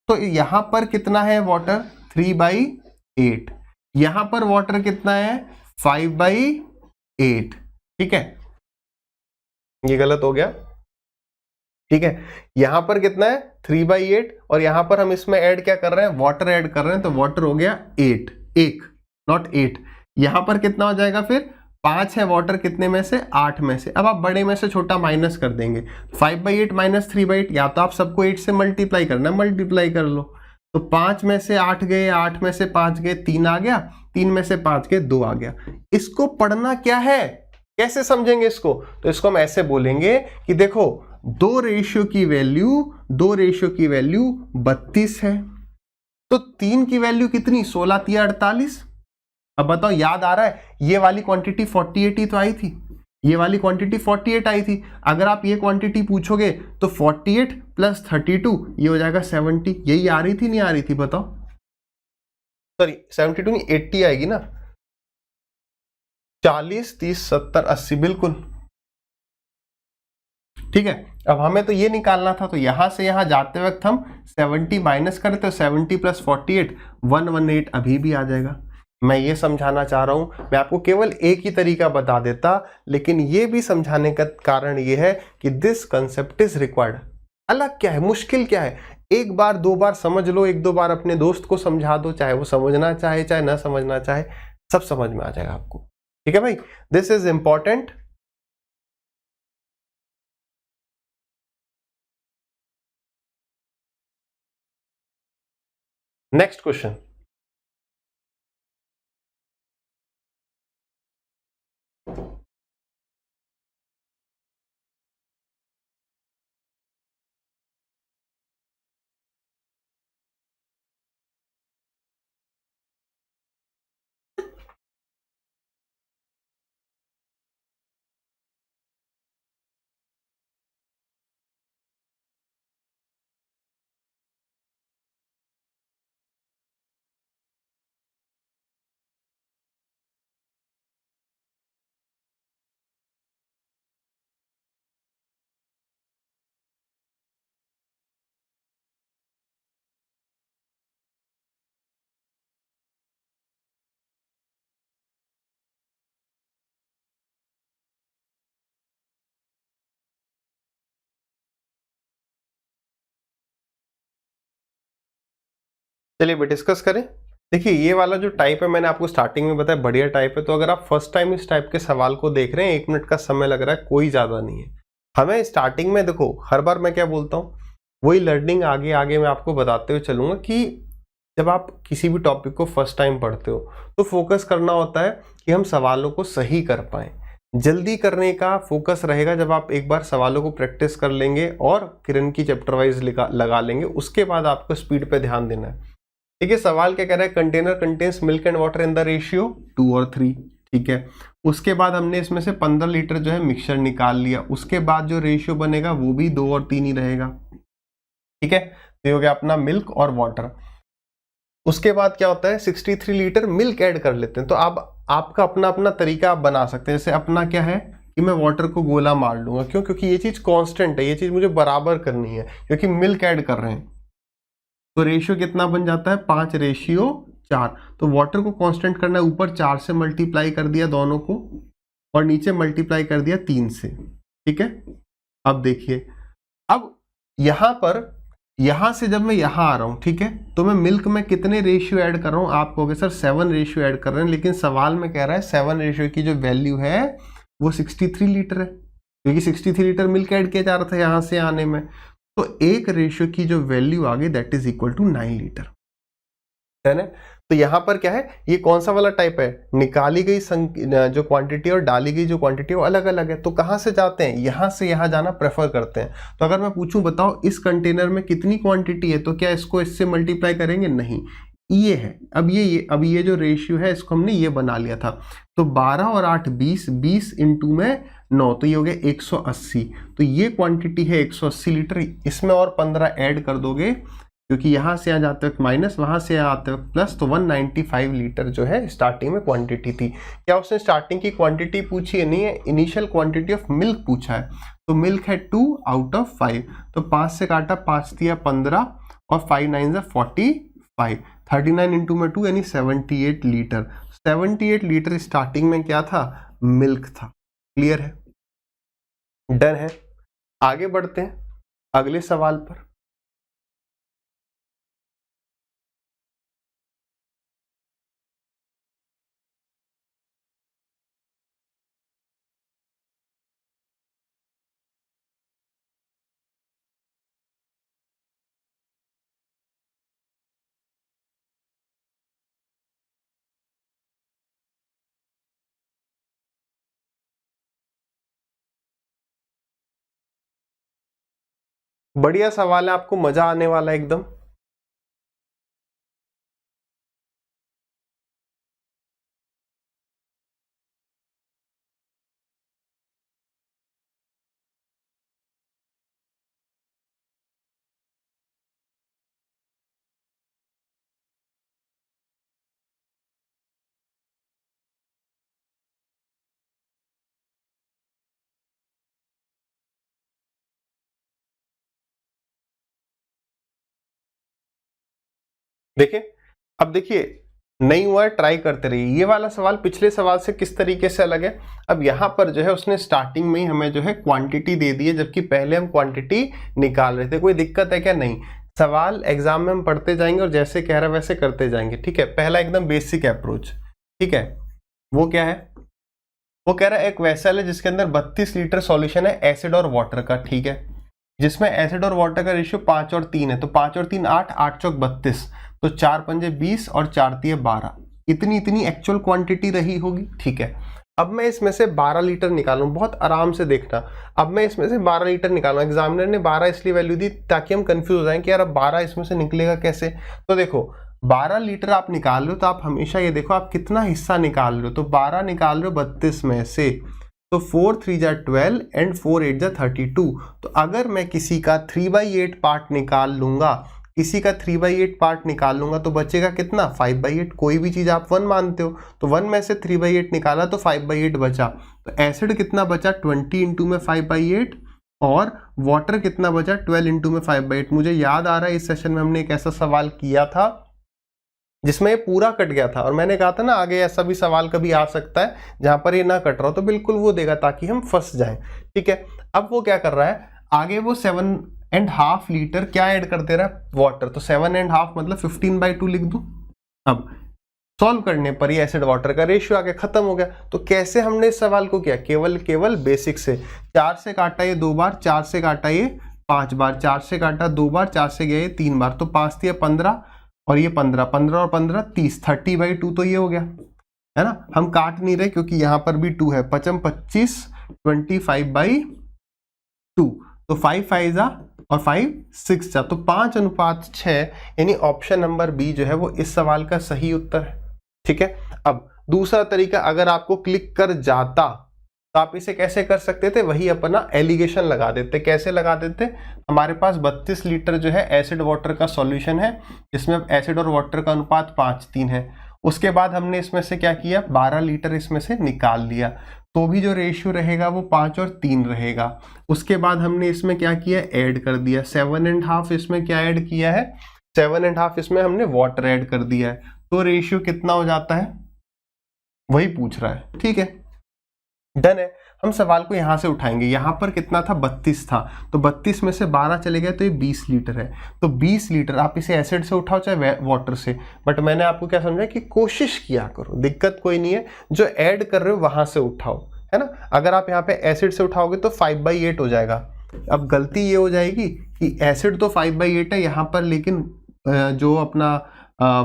Speaker 1: तो यहाँ पर कितना है वाटर? 3/8। यहाँ पर वाटर कितना है? 5/8। ठीक है, ये गलत हो गया। ठीक है, यहां पर कितना है? 3/8, और यहां पर हम इसमें ऐड क्या कर रहे हैं? वाटर ऐड कर रहे हैं, तो वाटर हो गया 8, एक नॉट 8। यहां पर कितना हो जाएगा फिर? 5 है वाटर, कितने में से? 8 में से। अब आप बड़े में से छोटा माइनस कर देंगे। 5/8 माइनस 3/8, या तो आप सबको 8 से मल्टीप्लाई करना, मल्टीप्लाई कर लो। तो 5 में से 8 गए, 8 में से 5 गए, 3 आ गया, 3 में से 5 गए, 2 आ गया। इसको पढ़ना क्या है? कैसे समझेंगे इसको? तो इसको हम ऐसे बोलेंगे कि देखो, 2 रेशियो की वैल्यू 32 है, तो 3 की वैल्यू कितनी? 16 3 48। अब बताओ, याद आ रहा है? ये वाली क्वांटिटी 48 ही तो आई थी, ये वाली क्वांटिटी 48 आई थी। अगर आप ये क्वांटिटी पूछोगे तो 48 प्लस 32 ये हो जाएगा 70। यही आ रही थी, नहीं आ रही थी? बताओ। सॉरी, 72 नहीं, 80 आएगी ना। 40 30 70 80, बिल्कुल ठीक है। अब हमें तो ये निकालना था, तो यहां से यहां जाते वक्त हम 70 माइनस करें तो 70 प्लस 48 118 अभी भी आ जाएगा। मैं ये समझाना चाह रहा हूं, मैं आपको केवल एक ही तरीका बता देता, लेकिन ये भी समझाने का कारण ये है कि दिस कंसेप्ट इज रिक्वायर्ड। अलग क्या है, मुश्किल क्या है? एक बार दो बार समझ लो, एक दो बार अपने दोस्त को समझा दो, चाहे वो समझना चाहे चाहे ना समझना चाहे, सब समझ में आ जाएगा आपको। ठीक है भाई, this is important. Next question, चलिए भी डिस्कस करें। देखिए, ये वाला जो टाइप है मैंने आपको स्टार्टिंग में बताया, बढ़िया टाइप है। तो अगर आप फर्स्ट टाइम इस टाइप के सवाल को देख रहे हैं, 1 मिनट का समय लग रहा है, कोई ज़्यादा नहीं है। हमें स्टार्टिंग में, देखो हर बार मैं क्या बोलता हूँ, वही लर्निंग आगे आगे मैं आपको बताते हुए चलूँगा कि जब आप किसी भी टॉपिक को फर्स्ट टाइम पढ़ते हो तो फोकस करना होता है कि हम सवालों को सही कर पाएँ। जल्दी करने का फोकस रहेगा जब आप एक बार सवालों को प्रैक्टिस कर लेंगे और किरण की चैप्टर वाइज लगा लेंगे, उसके बाद आपको स्पीड पे ध्यान देना है। ठीक है, सवाल क्या कह रहा है? Container contains milk and water in the ratio 2 और 3। ठीक है, उसके बाद हमने इसमें से 15 लीटर जो है मिक्सचर निकाल लिया, उसके बाद जो रेशियो बनेगा वो भी 2 और 3 ही रहेगा। ठीक है, तो ये हो गया अपना मिल्क और वाटर। उसके बाद क्या होता है? 63 लीटर मिल्क ऐड कर लेते हैं। तो अब आपका अपना अपना तरीका आप बना सकते हैं। जैसे अपना क्या है कि मैं वाटर को गोला मार लूंगा, क्यों? क्योंकि ये चीज कांस्टेंट है, ये चीज मुझे बराबर करनी है, क्योंकि मिल्क ऐड कर रहे हैं। तो रेशियो कितना बन जाता है? 5:4। तो वाटर को कांस्टेंट करना है, ऊपर 4 से मल्टीप्लाई कर दिया दोनों को, और नीचे मल्टीप्लाई कर दिया 3 से। ठीक है, अब देखिए, अब यहां से जब मैं यहां आ रहा हूं, ठीक है, तो मैं मिल्क में कितने रेशियो ऐड कर रहा हूं? आप कहोगे सर 7 रेशियो ऐड कर रहे हैं, लेकिन सवाल में कह रहा है 7 रेशियो की जो वैल्यू है वो 63 लीटर है, क्योंकि 63 लीटर मिल्क ऐड किया जा रहा था यहां से आने में। तो 1 रेशियो की जो वैल्यू आ गई that is equal to 9 litre, है ना। तो यहां पर क्या है, ये कौन सा वाला टाइप है, निकाली गई जो क्वांटिटी और डाली गई जो क्वांटिटी वो अलग अलग है। तो कहां से जाते हैं, यहां से यहां जाना प्रेफर करते हैं। तो अगर मैं पूछूं बताओ इस कंटेनर में कितनी क्वांटिटी है, तो क्या इसको इससे मल्टीप्लाई करेंगे? नहीं, ये है। अब ये जो रेशियो है इसको हमने ये बना लिया था। तो 12 और 8 20, 20 इंटू में 9, तो ये हो गया 180। तो ये क्वांटिटी है 180 लीटर। इसमें और 15 ऐड कर दोगे, क्योंकि यहां से यहाँ जाते वक्त माइनस, वहां से यहाँ आते वक्त प्लस, तो 195 लीटर जो है स्टार्टिंग में क्वांटिटी थी। क्या उसने स्टार्टिंग की क्वांटिटी पूछी है? नहीं है, इनिशियल क्वांटिटी ऑफ मिल्क पूछा है। तो मिल्क है 2 आउट ऑफ 5, तो 5 से काटा, 5 दिया 15 और 5 9 जा 45, 39 इंटू में 2 यानी 78 लीटर। 78 लीटर स्टार्टिंग में क्या था? मिल्क था। क्लियर है, डन है। आगे बढ़ते हैं अगले सवाल पर। बढ़िया सवाल है, आपको मजा आने वाला है एकदम। देखिए, अब देखिए, नहीं हुआ है, ट्राई करते रहिए। ये वाला सवाल पिछले सवाल से किस तरीके से अलग है? अब यहाँ पर जो है उसने स्टार्टिंग में ही हमें जो है क्वांटिटी दे दी है, जबकि पहले हम क्वांटिटी निकाल रहे थे। कोई दिक्कत है क्या? नहीं। सवाल एग्जाम में हम पढ़ते जाएंगे और जैसे कह रहा है वैसे करते जाएंगे, ठीक है। पहला एकदम बेसिक अप्रोच, ठीक है, वो क्या है? वो कह रहा है एक वेसल है जिसके अंदर 32 लीटर सॉल्यूशन है एसिड और वाटर का, ठीक है, जिसमें एसिड और वाटर का रेशियो 5 और 3 है। तो 5 और 3 8, 8 चौक 32, तो 4 पंजे 20 और 4 तिये 12। इतनी एक्चुअल क्वांटिटी रही होगी, ठीक है। अब मैं इसमें से 12 लीटर निकालूं, बहुत आराम से देखना। अब मैं इसमें से 12 लीटर निकालूं, एग्जामिनर ने 12 इसलिए वैल्यू दी ताकि हम कंफ्यूज हो जाएं कि यार अब 12 इसमें से निकलेगा कैसे। तो देखो 12 लीटर आप निकाल रहे हो, तो आप हमेशा ये देखो आप कितना हिस्सा निकाल रहे हो। तो 12 निकाल रहे हो 32 में से, तो 4 3 जा 12 एंड 4 8 जा 32। तो अगर मैं किसी का 3/8 पार्ट निकाल लूंगा, किसी का 3/8 पार्ट निकाल लूंगा, तो बचेगा कितना? 5/8। कोई भी चीज आप 1 मानते हो, तो 1 में से 3/8 निकाला तो 5/8 बचा। तो एसिड कितना बचा? 20 इंटू में 5/8, और वाटर कितना बचा? 12 इंटू में 5/8। मुझे याद आ रहा है इस सेशन में हमने एक ऐसा सवाल किया था जिसमें ये पूरा कट गया था, और मैंने कहा था ना आगे ऐसा भी सवाल कभी आ सकता है जहां पर ये ना कट रहा हो, तो बिल्कुल वो देगा ताकि हम फंस जाएं, ठीक है। अब वो क्या कर रहा है आगे, वो 7.5 लीटर क्या ऐड कर दे रहा है? वाटर। तो 7.5 मतलब 15/2 लिख दूं। अब सॉल्व करने पर ये एसिड वाटर का रेशियो आ गया, खत्म हो गया। तो कैसे हमने इस सवाल को किया? केवल बेसिक से। 4 से काटा ये 2 बार, 4 से काटा ये 5 बार, 4 से काटा 2 बार, 4 से गया ये 3 बार, तो 5 दिया 15 और ये 15, 15 और 15 30, 30/2 तो ये हो गया, है ना। हम काट नहीं रहे क्योंकि यहां पर भी 2 है। 55 25, 25/2, तो 5 5 जा और 5 6 जा, तो 5:6, यानी ऑप्शन नंबर बी जो है वो इस सवाल का सही उत्तर है, ठीक है। अब दूसरा तरीका, अगर आपको क्लिक कर जाता तो आप इसे कैसे कर सकते थे? वही अपना एलिगेशन लगा देते। कैसे लगा देते? हमारे पास 32 लीटर जो है एसिड वाटर का सॉल्यूशन है, जिसमें एसिड और वाटर का अनुपात 5:3 है। उसके बाद हमने इसमें से क्या किया? 12 लीटर इसमें से निकाल लिया, तो भी जो रेशियो रहेगा वो 5 और 3 रहेगा। उसके बाद हमने इसमें क्या किया? ऐड कर दिया 7.5। इसमें क्या ऐड किया है? 7.5 इसमें हमने वाटर ऐड कर दिया है, तो रेशियो कितना हो जाता है? वही पूछ रहा है, ठीक है। डन है। हम सवाल को यहाँ से उठाएंगे, यहाँ पर कितना था 32 था, तो 32 में से 12 चले गए तो ये 20 लीटर है। तो 20 लीटर आप इसे एसिड से उठाओ चाहे वाटर से, बट मैंने आपको क्या समझाया कि कोशिश किया करो, दिक्कत कोई नहीं है, जो ऐड कर रहे हो वहां से उठाओ, है ना। अगर आप यहाँ पे एसिड से उठाओगे तो 5/8 हो जाएगा। अब गलती ये हो जाएगी कि एसिड तो 5/8 है यहाँ पर, लेकिन जो अपना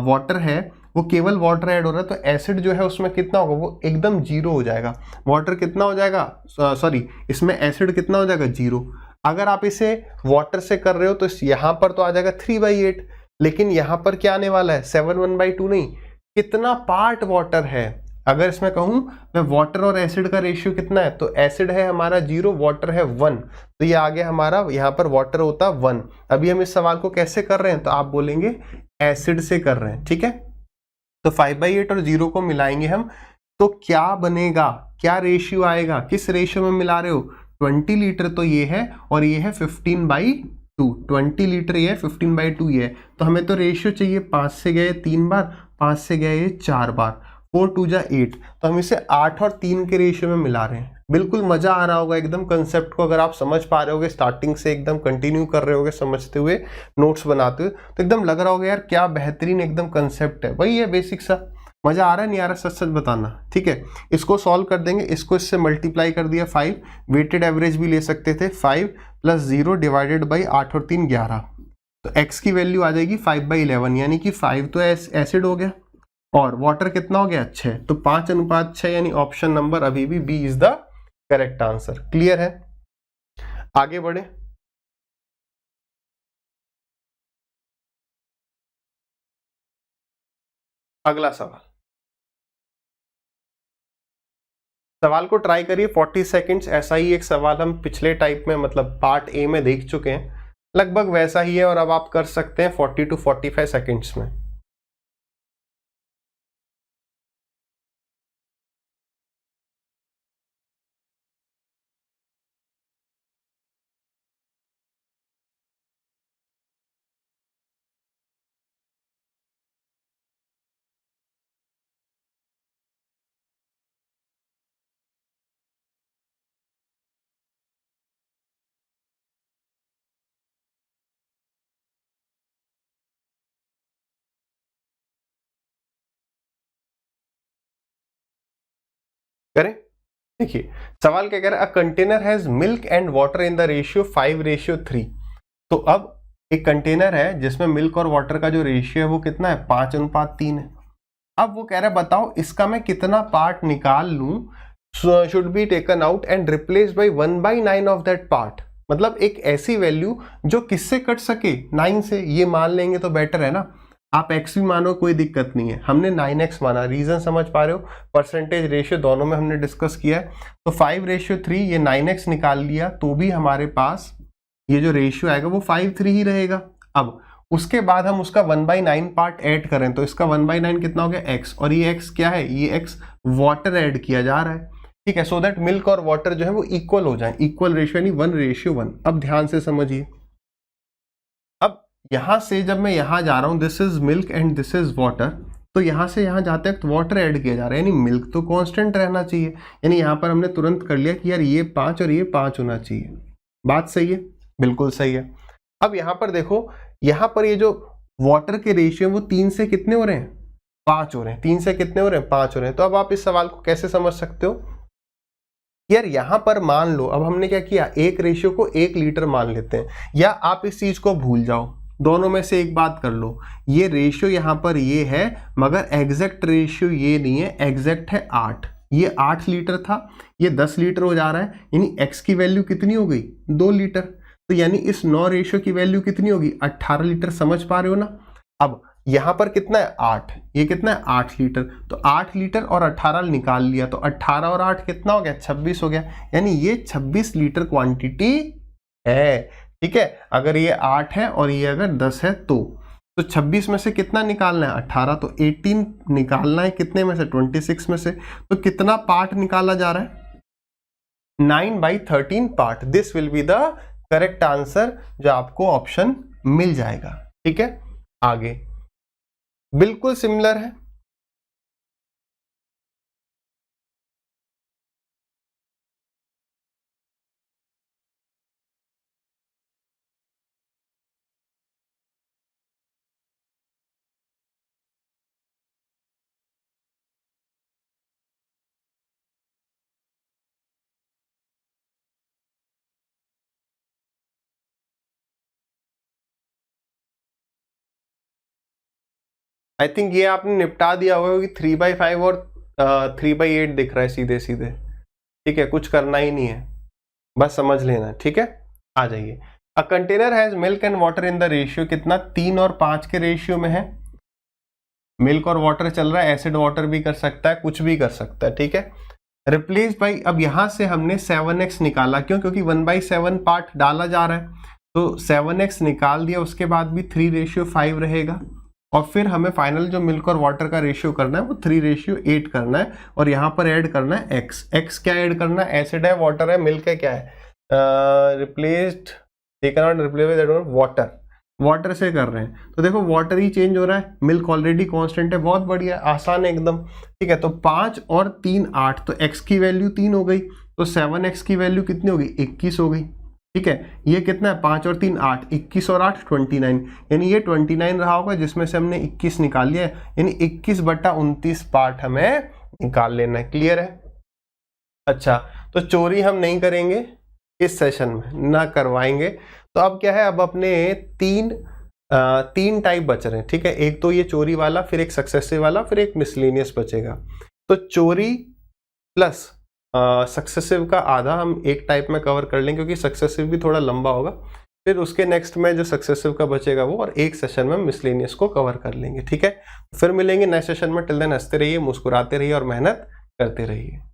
Speaker 1: वाटर है वो केवल वाटर ऐड हो रहा है, तो एसिड जो है उसमें कितना होगा, वो एकदम 0 हो जाएगा। वाटर कितना हो जाएगा, सॉरी इसमें एसिड कितना हो जाएगा 0। अगर आप इसे वाटर से कर रहे हो तो यहाँ पर तो आ जाएगा 3/8, लेकिन यहाँ पर क्या आने वाला है 7/1/2 नहीं, कितना पार्ट वाटर है। अगर इसमें कहूँ मैं वाटर और एसिड का रेशियो कितना है, तो एसिड है हमारा 0, वाटर है 1, तो ये आ गया हमारा, यहाँ पर वाटर होता 1। अभी हम इस सवाल को कैसे कर रहे हैं, तो आप बोलेंगे एसिड से कर रहे हैं, ठीक है। तो 5/8 और 0 को मिलाएंगे हम, तो क्या बनेगा, क्या रेशियो आएगा, किस रेशियो में मिला रहे हो, 20 लीटर तो ये है और ये है 15/2, 20 लीटर ये है 15/2 ये है, तो हमें तो रेशियो चाहिए, 5 से गए 3 बार, 5 से गए 4 बार, 4 2 जा 8, तो हम इसे 8 और 3 के रेशियो में मिला रहे हैं। बिल्कुल मजा आ रहा होगा एकदम कंसेप्ट को, अगर आप समझ पा रहे होगे, स्टार्टिंग से एकदम कंटिन्यू कर रहे होगे समझते हुए, नोट्स बनाते हुए, तो एकदम लग रहा होगा यार क्या बेहतरीन एकदम कंसेप्ट है। वही है बेसिक सा, मजा आ रहा है नहीं आ रहा, सच सच बताना, ठीक है। इसको सॉल्व कर देंगे, इसको इससे मल्टीप्लाई कर दिया 5, वेटेड एवरेज भी ले सकते थे, 5 + 0 डिवाइडेड बाई 8 और 3 11, तो x की वैल्यू आ जाएगी 5/11, यानी कि 5 तो एसिड हो गया और वाटर कितना हो गया 6, तो 5:6, यानी ऑप्शन नंबर अभी भी B is the correct answer. Clear है, आगे बढ़े। अगला सवाल को ट्राई करिए 40 सेकंड्स। ऐसा ही एक सवाल हम पिछले टाइप में मतलब पार्ट ए में देख चुके हैं, लगभग वैसा ही है, और अब आप कर सकते हैं 40 to 45 सेकंड्स में। करें, देखिए सवाल क्या कह रहा है, a container has milk and water in the ratio 5:3। तो अब एक कंटेनर है जिसमें मिल्क और वाटर का जो रेशियो है वो कितना है, 5:3 है। अब वो कह रहा है बताओ इसका मैं कितना पार्ट निकाल लूं, should be taken out and replace by 1/9 of that part. मतलब एक ऐसी वैल्यू जो किससे कट सके, 9 से, ये मान लेंगे तो बेटर है ना। आप x भी मानो कोई दिक्कत नहीं है, हमने 9x माना, रीजन समझ पा रहे हो, परसेंटेज रेशियो दोनों में हमने डिस्कस किया है। तो 5:3 ये 9x निकाल लिया तो भी हमारे पास ये जो रेशियो आएगा वो 5:3 ही रहेगा। अब उसके बाद हम उसका 1/9 पार्ट ऐड करें तो इसका 1/9 कितना हो गया x, और ये x क्या है, ये x वाटर ऐड किया जा रहा है, ठीक है, सो दैट मिल्क और वाटर जो है वो इक्वल हो जाए, इक्वल रेशियो यानी 1:1। अब ध्यान से समझिए, अब यहां से जब मैं यहां जा रहा हूं, this is milk and this is water, तो यहां से यहां जाते वक्त वाटर ऐड किया जा रहा है, यानी मिल्क तो कांस्टेंट रहना चाहिए, यानी यहां पर हमने तुरंत कर लिया कि यार ये 5 और ये 5 होना चाहिए। बात सही है, बिल्कुल सही है। अब यहां पर देखो, यहां पर ये जो वाटर के रेशियो वो 3 से कितने हो रहे हैं, 5 हो रहे हैं, 3 से कितने हो रहे हैं, 5 हो रहे हैं। तो अब आप इस सवाल को कैसे समझ सकते हो, यार यहां पर मान लो, अब हमने क्या किया, एक रेशियो को 1 लीटर मान लेते हैं, या आप इस चीज को भूल जाओ, दोनों में से एक बात कर लो, ये रेशियो यहां पर ये है, मगर एग्जैक्ट रेशियो ये नहीं है, एग्जैक्ट है 8, ये 8 लीटर था, ये 10 लीटर हो जा रहा है, यानी x की वैल्यू कितनी हो गई, 2 लीटर, तो यानी इस 9 रेशियो की वैल्यू कितनी होगी, 18 लीटर। समझ पा रहे हो ना। अब यहां पर कितना है 8, ये कितना है 8 लीटर, तो 8 लीटर और 18 निकाल लिया, तो 18 और 8 कितना हो गया, 26 हो गया, यानी ये 26 लीटर क्वांटिटी है, ठीक है। अगर ये 8 है और ये अगर 10 है तो 26 में से कितना निकालना है, 18, तो 18 निकालना है कितने में से, 26 में से, तो कितना पार्ट निकाला जा रहा है, 9/13 part. This will be the correct answer, जो आपको ऑप्शन मिल जाएगा, ठीक है। आगे बिल्कुल सिमिलर है, आई थिंक ये आपने निपटा दिया होगा कि 3/5 और 3/8 दिख रहा है सीधे सीधे, ठीक है, कुछ करना ही नहीं है, बस समझ लेना, ठीक है। आ जाइए, a container has milk and water in the ratio कितना, 3 और 5 के रेशियो में है। मिल्क और वाटर चल रहा है, एसिड वाटर भी कर सकता है, कुछ भी कर सकता है, ठीक है। रिप्लेस बाई, अब यहां से हमने 7x निकाला, क्यों, क्योंकि 1/7 पार्ट डाला जा रहा है, तो 7x निकाल दिया, उसके बाद भी 3:5 रहेगा, और फिर हमें फाइनल जो मिल्क और वाटर का रेशियो करना है वो 3:8 करना है, और यहाँ पर ऐड करना है x क्या ऐड करना है, एसिड है, वाटर है, मिल्क है, क्या है, replaced, they can not replace water, water से कर रहे हैं, तो देखो वाटर ही चेंज हो रहा है, मिल्क ऑलरेडी कांस्टेंट है, बहुत बढ़िया, आसान है एकदम, ठीक है। तो 5 और 3 8, तो x की वैल्यू 3 हो गई, तो 7x की वैल्यू कितनी होगी, 21 हो गई, ठीक है। ये कितना है, 5 और 3 8, 21 और 8 29, यानी ये 29 रहा होगा, जिसमें से हमने 21 निकाल लिया है, यानी 21/29 पार्ट हमें निकाल लेना है, क्लियर है। अच्छा, तो चोरी हम नहीं करेंगे इस सेशन में, ना करवाएंगे। तो अब क्या है, अब अपने तीन टाइप बच रहे हैं, ठीक है, एक तो ये चोरी वाला, फिर एक सक्सेसिव वाला, फिर एक मिसलेनियस बचेगा। तो चोरी प्लस सक्सेसिव का आधा हम एक टाइप में कवर कर लेंगे, क्योंकि सक्सेसिव भी थोड़ा लंबा होगा, फिर उसके नेक्स्ट में जो सक्सेसिव का बचेगा वो, और एक सेशन में मिसलेनियस को कवर कर लेंगे, ठीक है। फिर मिलेंगे नेक्स्ट सेशन में, टिल देन हंसते रहिए, मुस्कुराते रहिए और मेहनत करते रहिए।